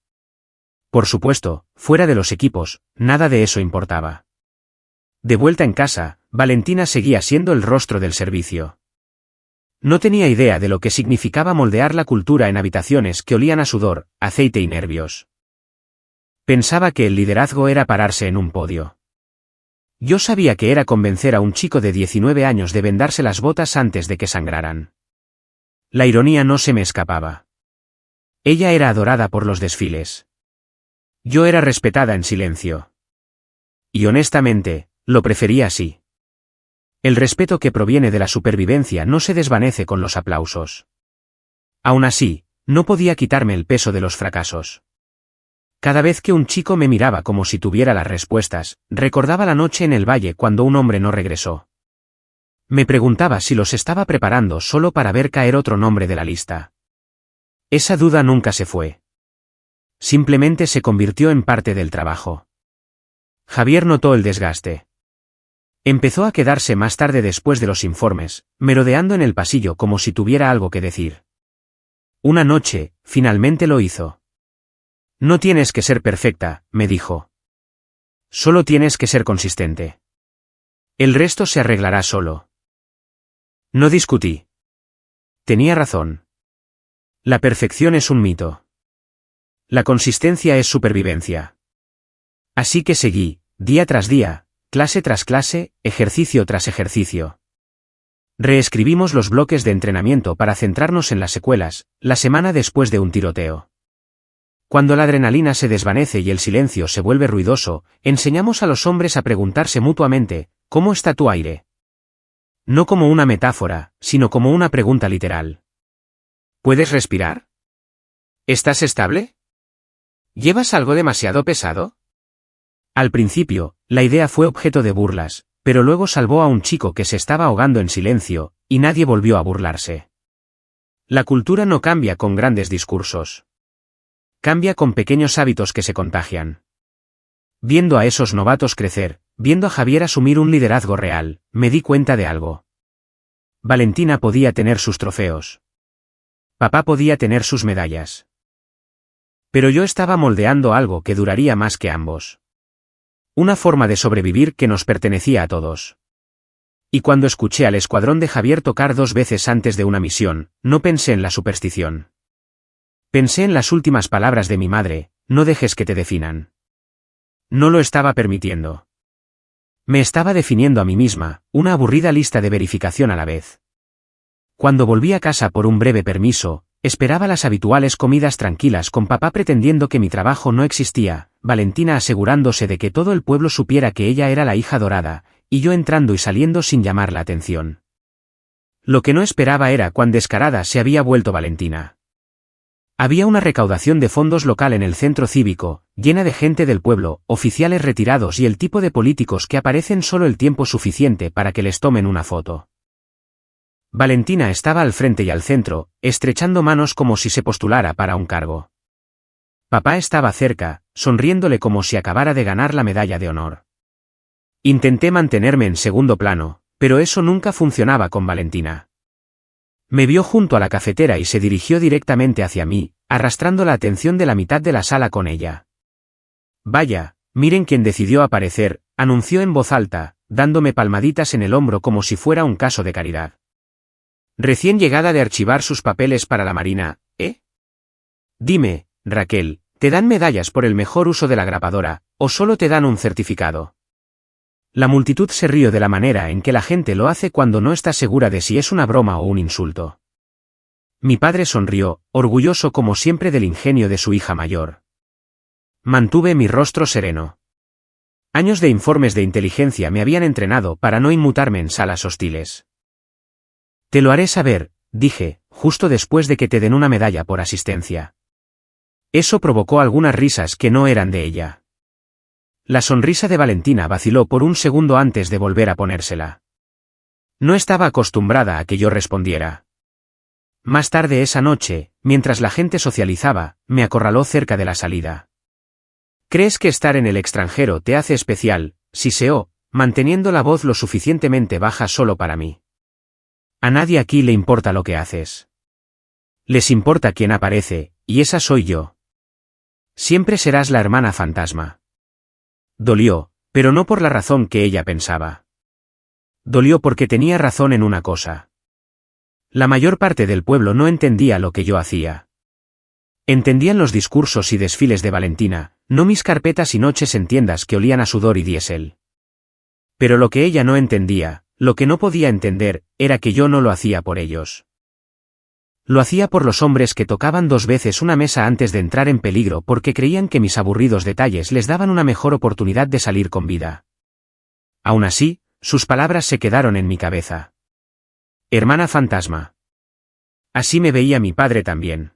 [SPEAKER 1] Por supuesto, fuera de los equipos, nada de eso importaba. De vuelta en casa, Valentina seguía siendo el rostro del servicio. No tenía idea de lo que significaba moldear la cultura en habitaciones que olían a sudor, aceite y nervios. Pensaba que el liderazgo era pararse en un podio. Yo sabía que era convencer a un chico de 19 años de vendarse las botas antes de que sangraran. La ironía no se me escapaba. Ella era adorada por los desfiles. Yo era respetada en silencio. Y honestamente, lo prefería así. El respeto que proviene de la supervivencia no se desvanece con los aplausos. Aún así, no podía quitarme el peso de los fracasos. Cada vez que un chico me miraba como si tuviera las respuestas, recordaba la noche en el valle cuando un hombre no regresó. Me preguntaba si los estaba preparando solo para ver caer otro nombre de la lista. Esa duda nunca se fue. Simplemente se convirtió en parte del trabajo. Javier notó el desgaste. Empezó a quedarse más tarde después de los informes, merodeando en el pasillo como si tuviera algo que decir. Una noche, finalmente lo hizo. No tienes que ser perfecta, me dijo. Solo tienes que ser consistente. El resto se arreglará solo. No discutí. Tenía razón. La perfección es un mito. La consistencia es supervivencia. Así que seguí, día tras día, clase tras clase, ejercicio tras ejercicio. Reescribimos los bloques de entrenamiento para centrarnos en las secuelas, la semana después de un tiroteo. Cuando la adrenalina se desvanece y el silencio se vuelve ruidoso, enseñamos a los hombres a preguntarse mutuamente, ¿cómo está tu aire? No como una metáfora, sino como una pregunta literal. ¿Puedes respirar? ¿Estás estable? ¿Llevas algo demasiado pesado? Al principio, la idea fue objeto de burlas, pero luego salvó a un chico que se estaba ahogando en silencio, y nadie volvió a burlarse. La cultura no cambia con grandes discursos. Cambia con pequeños hábitos que se contagian. Viendo a esos novatos crecer, viendo a Javier asumir un liderazgo real, me di cuenta de algo. Valentina podía tener sus trofeos. Papá podía tener sus medallas. Pero yo estaba moldeando algo que duraría más que ambos. Una forma de sobrevivir que nos pertenecía a todos. Y cuando escuché al escuadrón de Javier tocar 2 veces antes de una misión, no pensé en la superstición. Pensé en las últimas palabras de mi madre, no dejes que te definan. No lo estaba permitiendo. Me estaba definiendo a mí misma, una aburrida lista de verificación a la vez. Cuando volví a casa por un breve permiso, esperaba las habituales comidas tranquilas con papá pretendiendo que mi trabajo no existía, Valentina asegurándose de que todo el pueblo supiera que ella era la hija dorada, y yo entrando y saliendo sin llamar la atención. Lo que no esperaba era cuán descarada se había vuelto Valentina. Había una recaudación de fondos local en el centro cívico, llena de gente del pueblo, oficiales retirados y el tipo de políticos que aparecen solo el tiempo suficiente para que les tomen una foto. Valentina estaba al frente y al centro, estrechando manos como si se postulara para un cargo. Papá estaba cerca, sonriéndole como si acabara de ganar la medalla de honor. Intenté mantenerme en segundo plano, pero eso nunca funcionaba con Valentina. Me vio junto a la cafetera y se dirigió directamente hacia mí, arrastrando la atención de la mitad de la sala con ella. Vaya, miren quién decidió aparecer, anunció en voz alta, dándome palmaditas en el hombro como si fuera un caso de caridad. Recién llegada de archivar sus papeles para la Marina, ¿eh? Dime, Raquel, ¿te dan medallas por el mejor uso de la grapadora, o solo te dan un certificado? La multitud se rió de la manera en que la gente lo hace cuando no está segura de si es una broma o un insulto. Mi padre sonrió, orgulloso como siempre del ingenio de su hija mayor. Mantuve mi rostro sereno. Años de informes de inteligencia me habían entrenado para no inmutarme en salas hostiles. Te lo haré saber, dije, justo después de que te den una medalla por asistencia. Eso provocó algunas risas que no eran de ella. La sonrisa de Valentina vaciló por un segundo antes de volver a ponérsela. No estaba acostumbrada a que yo respondiera. Más tarde esa noche, mientras la gente socializaba, me acorraló cerca de la salida. ¿Crees que estar en el extranjero te hace especial? Siseó, manteniendo la voz lo suficientemente baja solo para mí. A nadie aquí le importa lo que haces. Les importa quién aparece, y esa soy yo. Siempre serás la hermana fantasma. Dolió, pero no por la razón que ella pensaba. Dolió porque tenía razón en una cosa. La mayor parte del pueblo no entendía lo que yo hacía. Entendían los discursos y desfiles de Valentina, no mis carpetas y noches en tiendas que olían a sudor y diésel. Pero lo que ella no entendía, lo que no podía entender, era que yo no lo hacía por ellos. Lo hacía por los hombres que tocaban 2 veces una mesa antes de entrar en peligro porque creían que mis aburridos detalles les daban una mejor oportunidad de salir con vida. Aún así, sus palabras se quedaron en mi cabeza. Hermana fantasma. Así me veía mi padre también.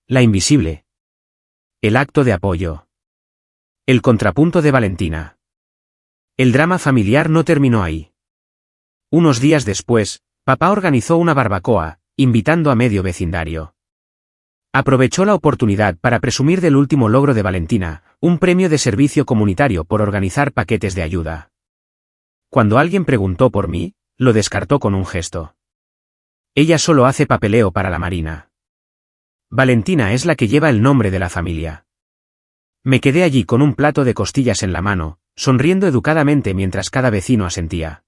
[SPEAKER 1] La invisible. El acto de apoyo. El contrapunto de Valentina. El drama familiar no terminó ahí. Unos días después, papá organizó una barbacoa, invitando a medio vecindario. Aprovechó la oportunidad para presumir del último logro de Valentina, un premio de servicio comunitario por organizar paquetes de ayuda. Cuando alguien preguntó por mí, lo descartó con un gesto. Ella solo hace papeleo para la Marina. Valentina es la que lleva el nombre de la familia. Me quedé allí con un plato de costillas en la mano, sonriendo educadamente mientras cada vecino asentía.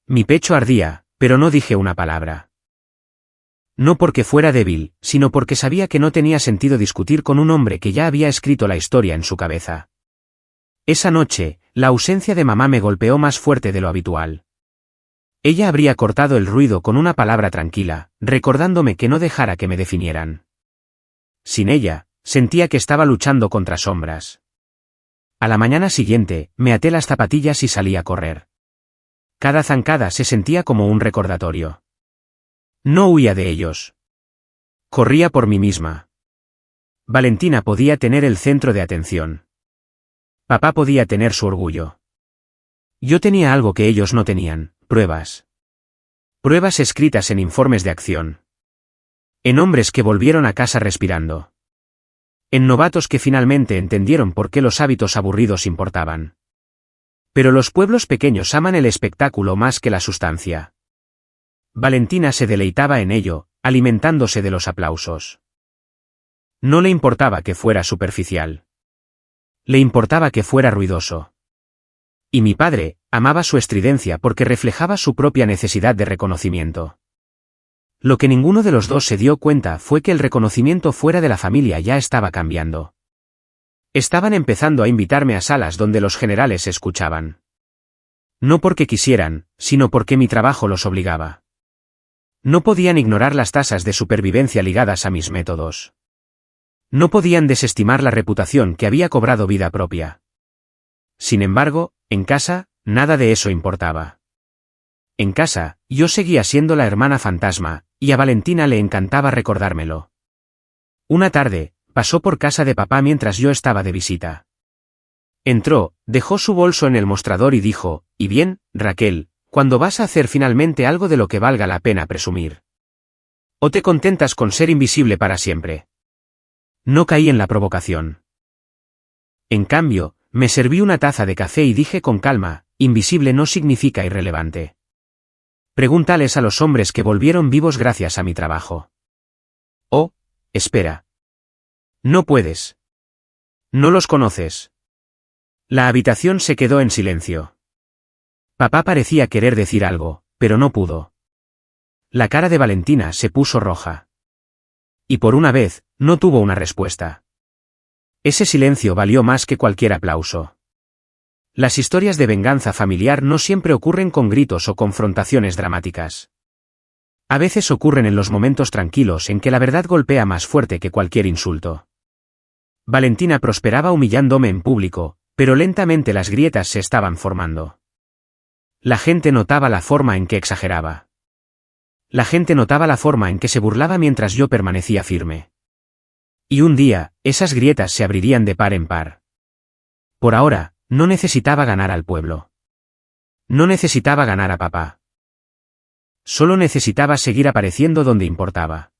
[SPEAKER 1] Mi pecho ardía, pero no dije una palabra. No porque fuera débil, sino porque sabía que no tenía sentido discutir con un hombre que ya había escrito la historia en su cabeza. Esa noche, la ausencia de mamá me golpeó más fuerte de lo habitual. Ella habría cortado el ruido con una palabra tranquila, recordándome que no dejara que me definieran. Sin ella, sentía que estaba luchando contra sombras. A la mañana siguiente, me até las zapatillas y salí a correr. Cada zancada se sentía como un recordatorio. No huía de ellos. Corría por mí misma. Valentina podía tener el centro de atención. Papá podía tener su orgullo. Yo tenía algo que ellos no tenían, pruebas. Pruebas escritas en informes de acción. En hombres que volvieron a casa respirando. En novatos que finalmente entendieron por qué los hábitos aburridos importaban. Pero los pueblos pequeños aman el espectáculo más que la sustancia. Valentina se deleitaba en ello, alimentándose de los aplausos. No le importaba que fuera superficial. Le importaba que fuera ruidoso. Y mi padre, amaba su estridencia porque reflejaba su propia necesidad de reconocimiento. Lo que ninguno de los dos se dio cuenta fue que el reconocimiento fuera de la familia ya estaba cambiando. Estaban empezando a invitarme a salas donde los generales escuchaban. No porque quisieran, sino porque mi trabajo los obligaba. No podían ignorar las tasas de supervivencia ligadas a mis métodos. No podían desestimar la reputación que había cobrado vida propia. Sin embargo, en casa, nada de eso importaba. En casa, yo seguía siendo la hermana fantasma, y a Valentina le encantaba recordármelo. Una tarde, pasó por casa de papá mientras yo estaba de visita. Entró, dejó su bolso en el mostrador y dijo, «¿Y bien, Raquel, cuándo vas a hacer finalmente algo de lo que valga la pena presumir? ¿O te contentas con ser invisible para siempre?» No caí en la provocación. En cambio, me serví una taza de café y dije con calma, «Invisible no significa irrelevante. Pregúntales a los hombres que volvieron vivos gracias a mi trabajo». «Oh, espera. No puedes. No los conoces». La habitación se quedó en silencio. Papá parecía querer decir algo, pero no pudo. La cara de Valentina se puso roja. Y por una vez, no tuvo una respuesta. Ese silencio valió más que cualquier aplauso. Las historias de venganza familiar no siempre ocurren con gritos o confrontaciones dramáticas. A veces ocurren en los momentos tranquilos en que la verdad golpea más fuerte que cualquier insulto. Valentina prosperaba humillándome en público, pero lentamente las grietas se estaban formando. La gente notaba la forma en que exageraba. La gente notaba la forma en que se burlaba mientras yo permanecía firme. Y un día, esas grietas se abrirían de par en par. Por ahora, no necesitaba ganar al pueblo. No necesitaba ganar a papá. Solo necesitaba seguir apareciendo donde importaba.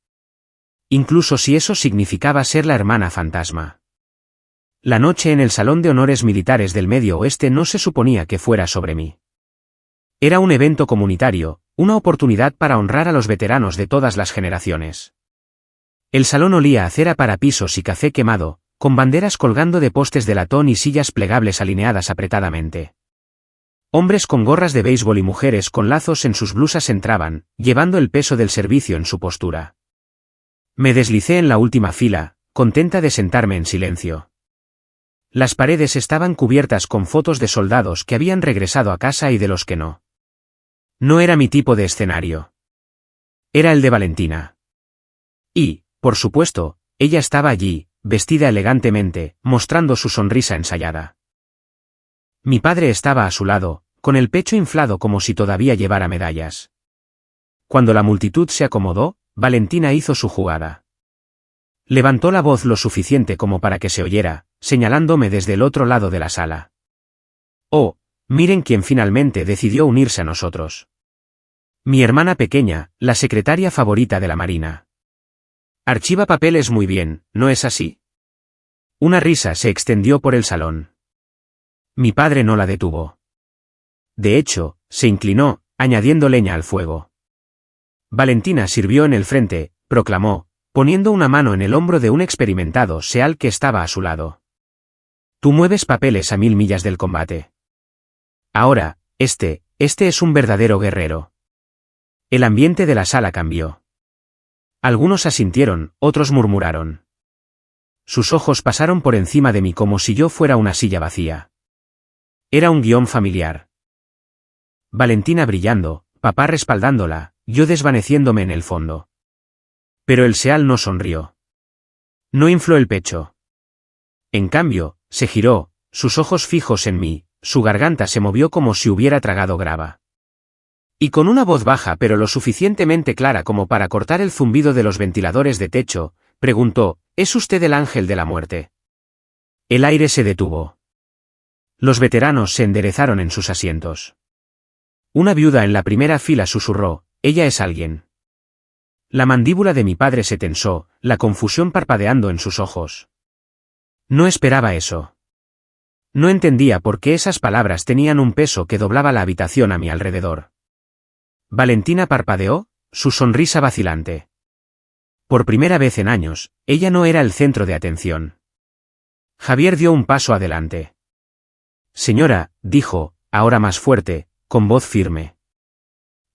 [SPEAKER 1] Incluso si eso significaba ser la hermana fantasma. La noche en el Salón de Honores Militares del Medio Oeste no se suponía que fuera sobre mí. Era un evento comunitario, una oportunidad para honrar a los veteranos de todas las generaciones. El salón olía a cera para pisos y café quemado, con banderas colgando de postes de latón y sillas plegables alineadas apretadamente. Hombres con gorras de béisbol y mujeres con lazos en sus blusas entraban, llevando el peso del servicio en su postura. Me deslicé en la última fila, contenta de sentarme en silencio. Las paredes estaban cubiertas con fotos de soldados que habían regresado a casa y de los que no. No era mi tipo de escenario. Era el de Valentina. Y, por supuesto, ella estaba allí, vestida elegantemente, mostrando su sonrisa ensayada. Mi padre estaba a su lado, con el pecho inflado como si todavía llevara medallas. Cuando la multitud se acomodó, Valentina hizo su jugada. Levantó la voz lo suficiente como para que se oyera, señalándome desde el otro lado de la sala. «Oh, miren quién finalmente decidió unirse a nosotros. Mi hermana pequeña, la secretaria favorita de la Marina». Archiva papeles muy bien, ¿no es así? Una risa se extendió por el salón. Mi padre no la detuvo. De hecho, se inclinó, añadiendo leña al fuego. Valentina sirvió en el frente, proclamó, poniendo una mano en el hombro de un experimentado seal que estaba a su lado. Tú mueves papeles a 1000 millas del combate. Ahora, este es un verdadero guerrero. El ambiente de la sala cambió. Algunos asintieron, otros murmuraron. Sus ojos pasaron por encima de mí como si yo fuera una silla vacía. Era un guión familiar. Valentina brillando, papá respaldándola, yo desvaneciéndome en el fondo. Pero el seal no sonrió. No infló el pecho. En cambio, se giró, sus ojos fijos en mí, su garganta se movió como si hubiera tragado grava. Y con una voz baja pero lo suficientemente clara como para cortar el zumbido de los ventiladores de techo, preguntó, ¿es usted el ángel de la muerte? El aire se detuvo. Los veteranos se enderezaron en sus asientos. Una viuda en la primera fila susurró, ella es alguien. La mandíbula de mi padre se tensó, la confusión parpadeando en sus ojos. No esperaba eso. No entendía por qué esas palabras tenían un peso que doblaba la habitación a mi alrededor. Valentina parpadeó, su sonrisa vacilante. Por primera vez en años, ella no era el centro de atención. Javier dio un paso adelante. Señora, dijo, ahora más fuerte, con voz firme.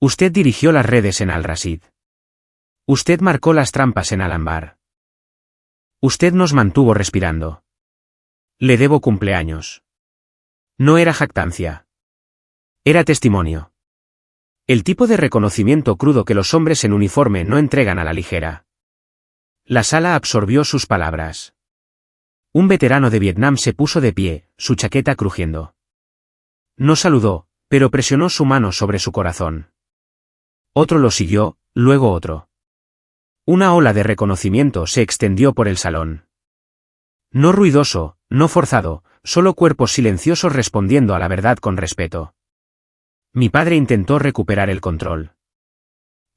[SPEAKER 1] Usted dirigió las redes en Al-Rasid. Usted marcó las trampas en Al-Anbar. Usted nos mantuvo respirando. Le debo cumpleaños. No era jactancia. Era testimonio. El tipo de reconocimiento crudo que los hombres en uniforme no entregan a la ligera. La sala absorbió sus palabras. Un veterano de Vietnam se puso de pie, su chaqueta crujiendo. No saludó, pero presionó su mano sobre su corazón. Otro lo siguió, luego otro. Una ola de reconocimiento se extendió por el salón. No ruidoso, no forzado, solo cuerpos silenciosos respondiendo a la verdad con respeto. Mi padre intentó recuperar el control.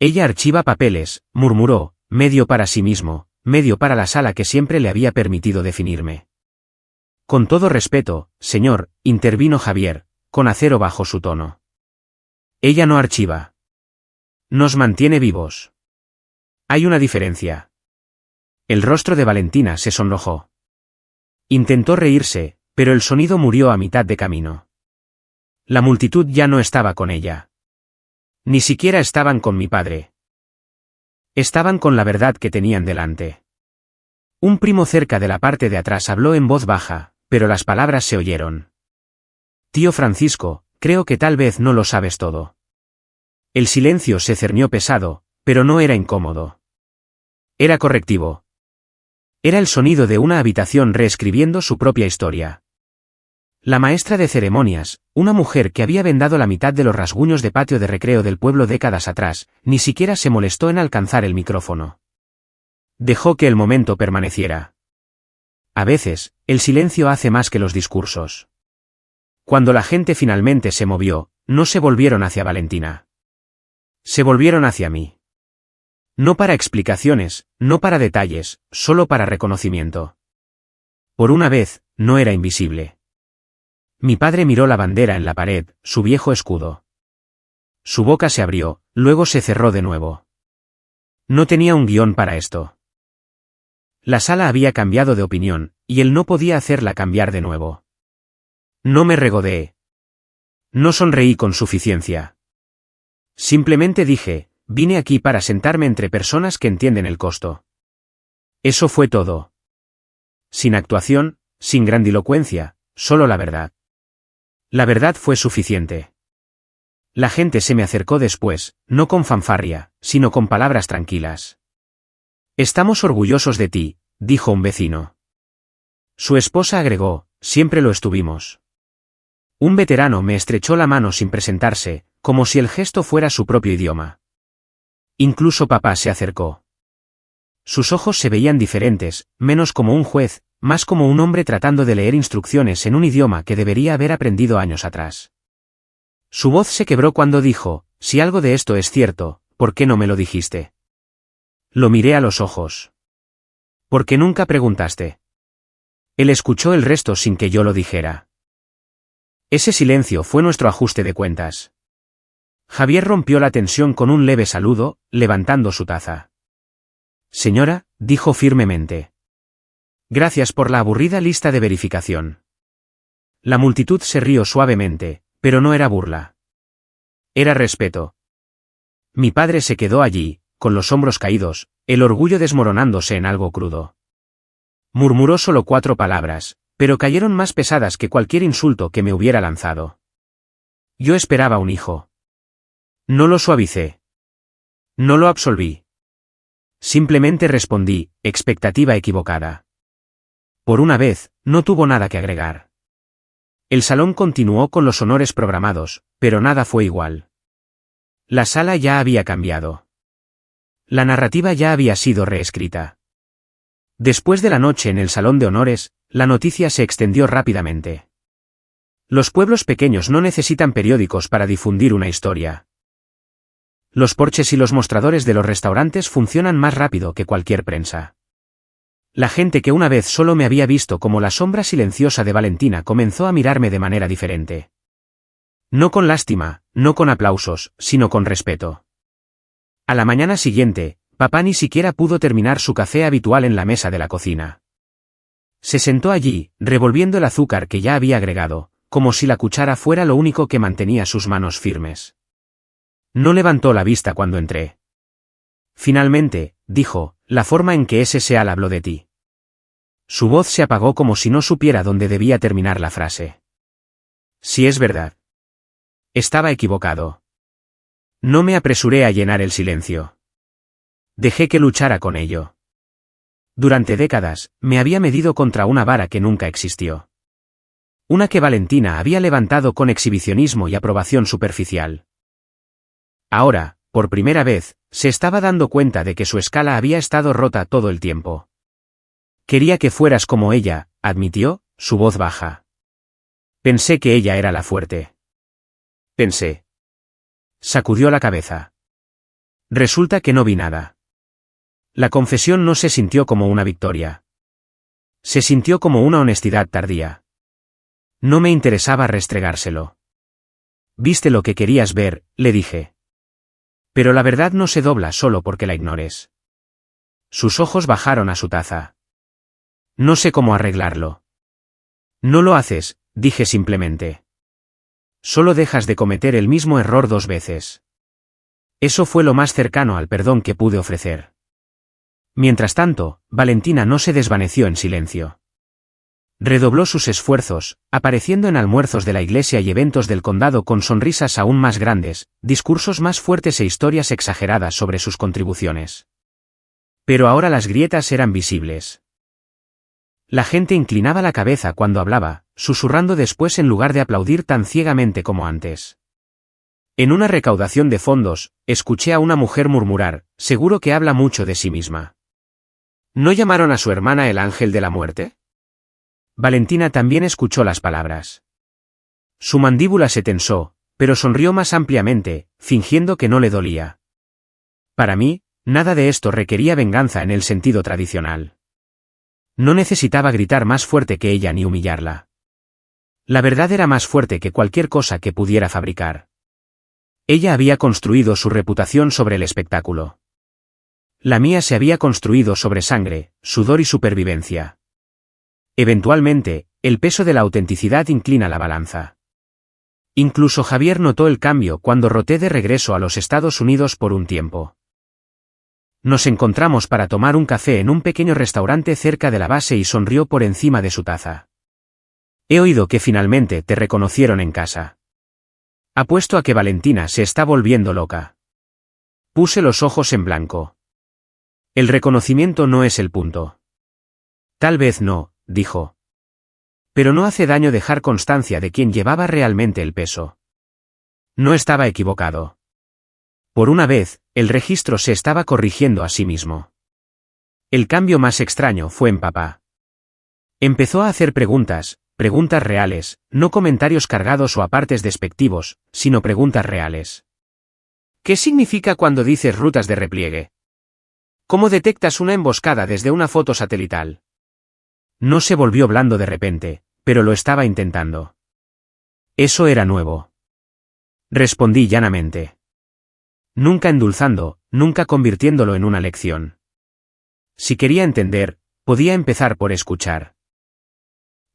[SPEAKER 1] Ella archiva papeles, murmuró, medio para sí mismo, medio para la sala que siempre le había permitido definirme. Con todo respeto, señor, intervino Javier, con acero bajo su tono. Ella no archiva. Nos mantiene vivos. Hay una diferencia. El rostro de Valentina se sonrojó. Intentó reírse, pero el sonido murió a mitad de camino. La multitud ya no estaba con ella. Ni siquiera estaban con mi padre. Estaban con la verdad que tenían delante. Un primo cerca de la parte de atrás habló en voz baja, pero las palabras se oyeron. Tío Francisco, creo que tal vez no lo sabes todo. El silencio se cernió pesado, pero no era incómodo. Era correctivo. Era el sonido de una habitación reescribiendo su propia historia. La maestra de ceremonias, una mujer que había vendado la mitad de los rasguños de patio de recreo del pueblo décadas atrás, ni siquiera se molestó en alcanzar el micrófono. Dejó que el momento permaneciera. A veces, el silencio hace más que los discursos. Cuando la gente finalmente se movió, no se volvieron hacia Valentina. Se volvieron hacia mí. No para explicaciones, no para detalles, solo para reconocimiento. Por una vez, no era invisible. Mi padre miró la bandera en la pared, su viejo escudo. Su boca se abrió, luego se cerró de nuevo. No tenía un guión para esto. La sala había cambiado de opinión, y él no podía hacerla cambiar de nuevo. No me regodeé. No sonreí con suficiencia. Simplemente dije, vine aquí para sentarme entre personas que entienden el costo. Eso fue todo. Sin actuación, sin grandilocuencia, solo la verdad. La verdad fue suficiente. La gente se me acercó después, no con fanfarria, sino con palabras tranquilas. Estamos orgullosos de ti, dijo un vecino. Su esposa agregó, siempre lo estuvimos. Un veterano me estrechó la mano sin presentarse, como si el gesto fuera su propio idioma. Incluso papá se acercó. Sus ojos se veían diferentes, menos como un juez, más como un hombre tratando de leer instrucciones en un idioma que debería haber aprendido años atrás. Su voz se quebró cuando dijo, si algo de esto es cierto, ¿por qué no me lo dijiste? Lo miré a los ojos. ¿Por qué nunca preguntaste? Él escuchó el resto sin que yo lo dijera. Ese silencio fue nuestro ajuste de cuentas. Javier rompió la tensión con un leve saludo, levantando su taza. Señora, dijo firmemente. Gracias por la aburrida lista de verificación. La multitud se rió suavemente, pero no era burla. Era respeto. Mi padre se quedó allí, con los hombros caídos, el orgullo desmoronándose en algo crudo. Murmuró solo 4 palabras, pero cayeron más pesadas que cualquier insulto que me hubiera lanzado. Yo esperaba un hijo. No lo suavicé. No lo absolví. Simplemente respondí, expectativa equivocada. Por una vez, no tuvo nada que agregar. El salón continuó con los honores programados, pero nada fue igual. La sala ya había cambiado. La narrativa ya había sido reescrita. Después de la noche en el salón de honores, la noticia se extendió rápidamente. Los pueblos pequeños no necesitan periódicos para difundir una historia. Los porches y los mostradores de los restaurantes funcionan más rápido que cualquier prensa. La gente que una vez solo me había visto como la sombra silenciosa de Valentina comenzó a mirarme de manera diferente. No con lástima, no con aplausos, sino con respeto. A la mañana siguiente, papá ni siquiera pudo terminar su café habitual en la mesa de la cocina. Se sentó allí, revolviendo el azúcar que ya había agregado, como si la cuchara fuera lo único que mantenía sus manos firmes. No levantó la vista cuando entré. Finalmente, dijo, la forma en que ese Seal habló de ti. Su voz se apagó como si no supiera dónde debía terminar la frase. Si es verdad. Estaba equivocado. No me apresuré a llenar el silencio. Dejé que luchara con ello. Durante décadas, me había medido contra una vara que nunca existió. Una que Valentina había levantado con exhibicionismo y aprobación superficial. Ahora, por primera vez, se estaba dando cuenta de que su escala había estado rota todo el tiempo. Quería que fueras como ella, admitió, su voz baja. Pensé que ella era la fuerte. Pensé. Sacudió la cabeza. Resulta que no vi nada. La confesión no se sintió como una victoria. Se sintió como una honestidad tardía. No me interesaba restregárselo. Viste lo que querías ver, le dije. Pero la verdad no se dobla solo porque la ignores. Sus ojos bajaron a su taza. No sé cómo arreglarlo. No lo haces, dije simplemente. Solo dejas de cometer el mismo error 2 veces. Eso fue lo más cercano al perdón que pude ofrecer. Mientras tanto, Valentina no se desvaneció en silencio. Redobló sus esfuerzos, apareciendo en almuerzos de la iglesia y eventos del condado con sonrisas aún más grandes, discursos más fuertes e historias exageradas sobre sus contribuciones. Pero ahora las grietas eran visibles. La gente inclinaba la cabeza cuando hablaba, susurrando después en lugar de aplaudir tan ciegamente como antes. En una recaudación de fondos, escuché a una mujer murmurar, seguro que habla mucho de sí misma. ¿No llamaron a su hermana el ángel de la muerte? Valentina también escuchó las palabras. Su mandíbula se tensó, pero sonrió más ampliamente, fingiendo que no le dolía. Para mí, nada de esto requería venganza en el sentido tradicional. No necesitaba gritar más fuerte que ella ni humillarla. La verdad era más fuerte que cualquier cosa que pudiera fabricar. Ella había construido su reputación sobre el espectáculo. La mía se había construido sobre sangre, sudor y supervivencia. Eventualmente, el peso de la autenticidad inclina la balanza. Incluso Javier notó el cambio cuando roté de regreso a los Estados Unidos por un tiempo. Nos encontramos para tomar un café en un pequeño restaurante cerca de la base y sonrió por encima de su taza. He oído que finalmente te reconocieron en casa. Apuesto a que Valentina se está volviendo loca. Puse los ojos en blanco. El reconocimiento no es el punto. Tal vez no, dijo. Pero no hace daño dejar constancia de quién llevaba realmente el peso. No estaba equivocado. Por una vez, el registro se estaba corrigiendo a sí mismo. El cambio más extraño fue en papá. Empezó a hacer preguntas reales, no comentarios cargados o apartes despectivos, sino preguntas reales. ¿Qué significa cuando dices rutas de repliegue? ¿Cómo detectas una emboscada desde una foto satelital? No se volvió blando de repente, pero lo estaba intentando. Eso era nuevo. Respondí llanamente. Nunca endulzando, nunca convirtiéndolo en una lección. Si quería entender, podía empezar por escuchar.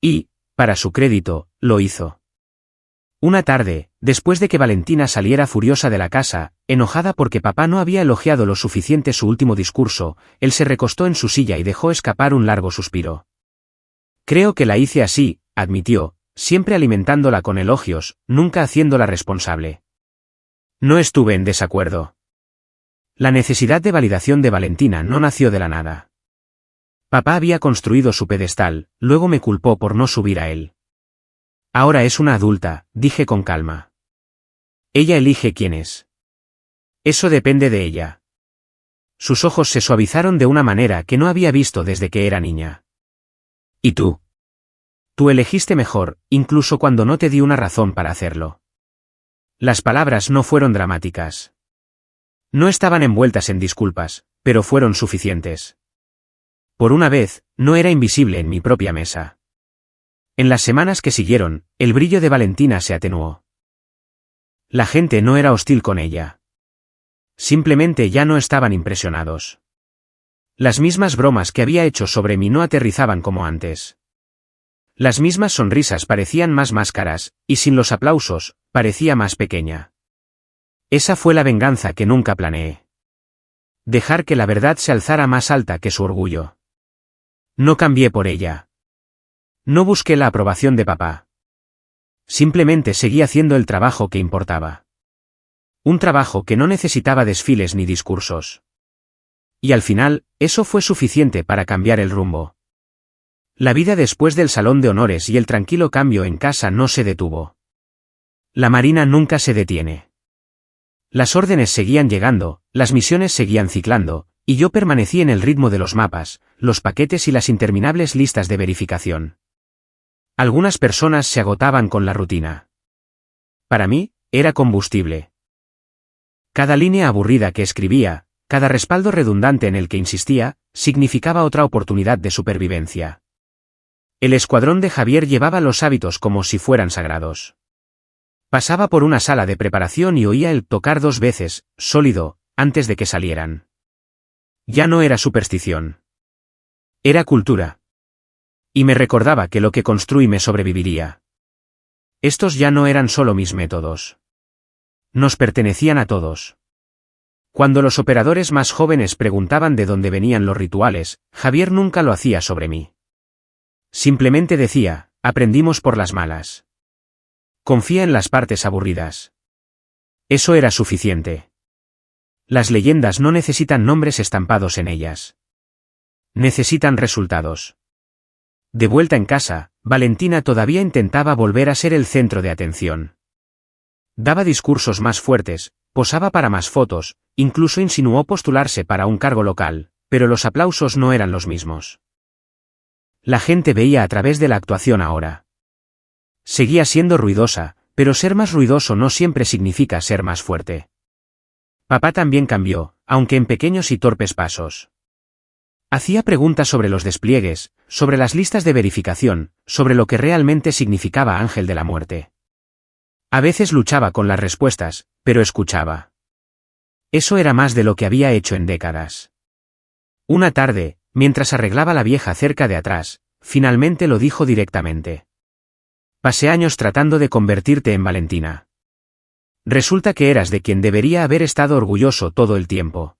[SPEAKER 1] Y, para su crédito, lo hizo. Una tarde, después de que Valentina saliera furiosa de la casa, enojada porque papá no había elogiado lo suficiente su último discurso, él se recostó en su silla y dejó escapar un largo suspiro. Creo que la hice así, admitió, siempre alimentándola con elogios, nunca haciéndola responsable. No estuve en desacuerdo. La necesidad de validación de Valentina no nació de la nada. Papá había construido su pedestal, luego me culpó por no subir a él. Ahora es una adulta, dije con calma. Ella elige quién es. Eso depende de ella. Sus ojos se suavizaron de una manera que no había visto desde que era niña. ¿Y tú? Tú elegiste mejor, incluso cuando no te di una razón para hacerlo. Las palabras no fueron dramáticas. No estaban envueltas en disculpas, pero fueron suficientes. Por una vez, no era invisible en mi propia mesa. En las semanas que siguieron, el brillo de Valentina se atenuó. La gente no era hostil con ella. Simplemente ya no estaban impresionados. Las mismas bromas que había hecho sobre mí no aterrizaban como antes. Las mismas sonrisas parecían más máscaras, y sin los aplausos, parecía más pequeña. Esa fue la venganza que nunca planeé. Dejar que la verdad se alzara más alta que su orgullo. No cambié por ella. No busqué la aprobación de papá. Simplemente seguí haciendo el trabajo que importaba. Un trabajo que no necesitaba desfiles ni discursos. Y al final, eso fue suficiente para cambiar el rumbo. La vida después del salón de honores y el tranquilo cambio en casa no se detuvo. La Marina nunca se detiene. Las órdenes seguían llegando, las misiones seguían ciclando, y yo permanecí en el ritmo de los mapas, los paquetes y las interminables listas de verificación. Algunas personas se agotaban con la rutina. Para mí, era combustible. Cada línea aburrida que escribía, cada respaldo redundante en el que insistía, significaba otra oportunidad de supervivencia. El escuadrón de Javier llevaba los hábitos como si fueran sagrados. Pasaba por una sala de preparación y oía el tocar 2 veces, sólido, antes de que salieran. Ya no era superstición. Era cultura. Y me recordaba que lo que construí me sobreviviría. Estos ya no eran solo mis métodos. Nos pertenecían a todos. Cuando los operadores más jóvenes preguntaban de dónde venían los rituales, Javier nunca lo hacía sobre mí. Simplemente decía, aprendimos por las malas. Confía en las partes aburridas. Eso era suficiente. Las leyendas no necesitan nombres estampados en ellas. Necesitan resultados. De vuelta en casa, Valentina todavía intentaba volver a ser el centro de atención. Daba discursos más fuertes, posaba para más fotos, incluso insinuó postularse para un cargo local, pero los aplausos no eran los mismos. La gente veía a través de la actuación ahora. Seguía siendo ruidosa, pero ser más ruidoso no siempre significa ser más fuerte. Papá también cambió, aunque en pequeños y torpes pasos. Hacía preguntas sobre los despliegues, sobre las listas de verificación, sobre lo que realmente significaba Ángel de la Muerte. A veces luchaba con las respuestas, pero escuchaba. Eso era más de lo que había hecho en décadas. Una tarde, mientras arreglaba la vieja cerca de atrás, finalmente lo dijo directamente. Pasé años tratando de convertirte en Valentina. Resulta que eras de quien debería haber estado orgulloso todo el tiempo.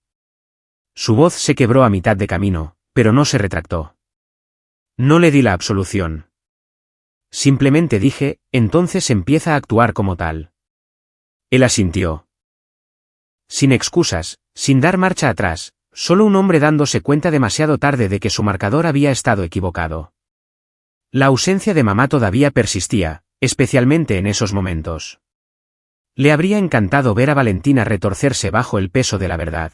[SPEAKER 1] Su voz se quebró a mitad de camino, pero no se retractó. No le di la absolución. Simplemente dije, entonces empieza a actuar como tal. Él asintió. Sin excusas, sin dar marcha atrás, solo un hombre dándose cuenta demasiado tarde de que su marcador había estado equivocado. La ausencia de mamá todavía persistía, especialmente en esos momentos. Le habría encantado ver a Valentina retorcerse bajo el peso de la verdad.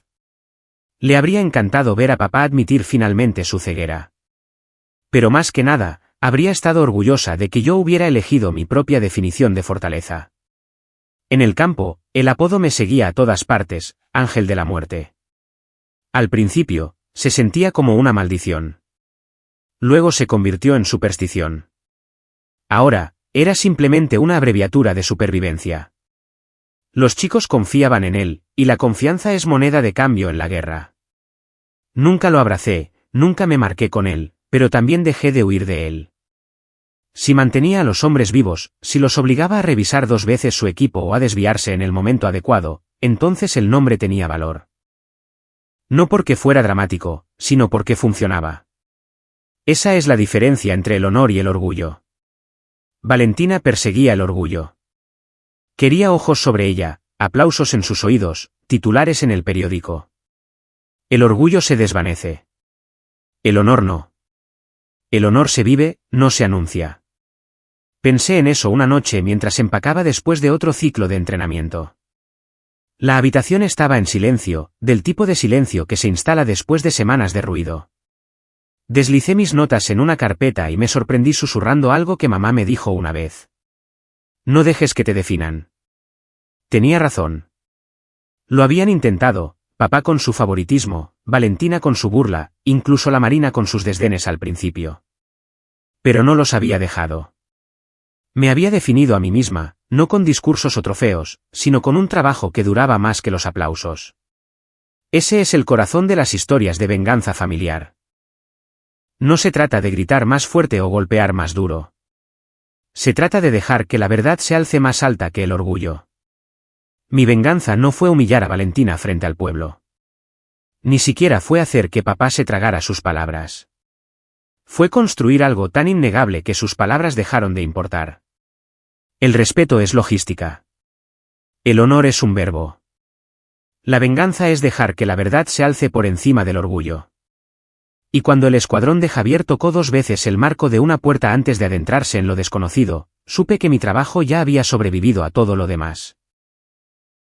[SPEAKER 1] Le habría encantado ver a papá admitir finalmente su ceguera. Pero más que nada, habría estado orgullosa de que yo hubiera elegido mi propia definición de fortaleza. En el campo, el apodo me seguía a todas partes, Ángel de la Muerte. Al principio, se sentía como una maldición. Luego se convirtió en superstición. Ahora, era simplemente una abreviatura de supervivencia. Los chicos confiaban en él, y la confianza es moneda de cambio en la guerra. Nunca lo abracé, nunca me marqué con él, pero también dejé de huir de él. Si mantenía a los hombres vivos, si los obligaba a revisar 2 veces su equipo o a desviarse en el momento adecuado, entonces el nombre tenía valor. No porque fuera dramático, sino porque funcionaba. Esa es la diferencia entre el honor y el orgullo. Valentina perseguía el orgullo. Quería ojos sobre ella, aplausos en sus oídos, titulares en el periódico. El orgullo se desvanece. El honor no. El honor se vive, no se anuncia. Pensé en eso una noche mientras empacaba después de otro ciclo de entrenamiento. La habitación estaba en silencio, del tipo de silencio que se instala después de semanas de ruido. Deslicé mis notas en una carpeta y me sorprendí susurrando algo que mamá me dijo una vez. No dejes que te definan. Tenía razón. Lo habían intentado, papá con su favoritismo, Valentina con su burla, incluso la Marina con sus desdenes al principio. Pero no los había dejado. Me había definido a mí misma, no con discursos o trofeos, sino con un trabajo que duraba más que los aplausos. Ese es el corazón de las historias de venganza familiar. No se trata de gritar más fuerte o golpear más duro. Se trata de dejar que la verdad se alce más alta que el orgullo. Mi venganza no fue humillar a Valentina frente al pueblo. Ni siquiera fue hacer que papá se tragara sus palabras. Fue construir algo tan innegable que sus palabras dejaron de importar. El respeto es logística. El honor es un verbo. La venganza es dejar que la verdad se alce por encima del orgullo. Y cuando el escuadrón de Javier tocó 2 veces el marco de una puerta antes de adentrarse en lo desconocido, supe que mi trabajo ya había sobrevivido a todo lo demás.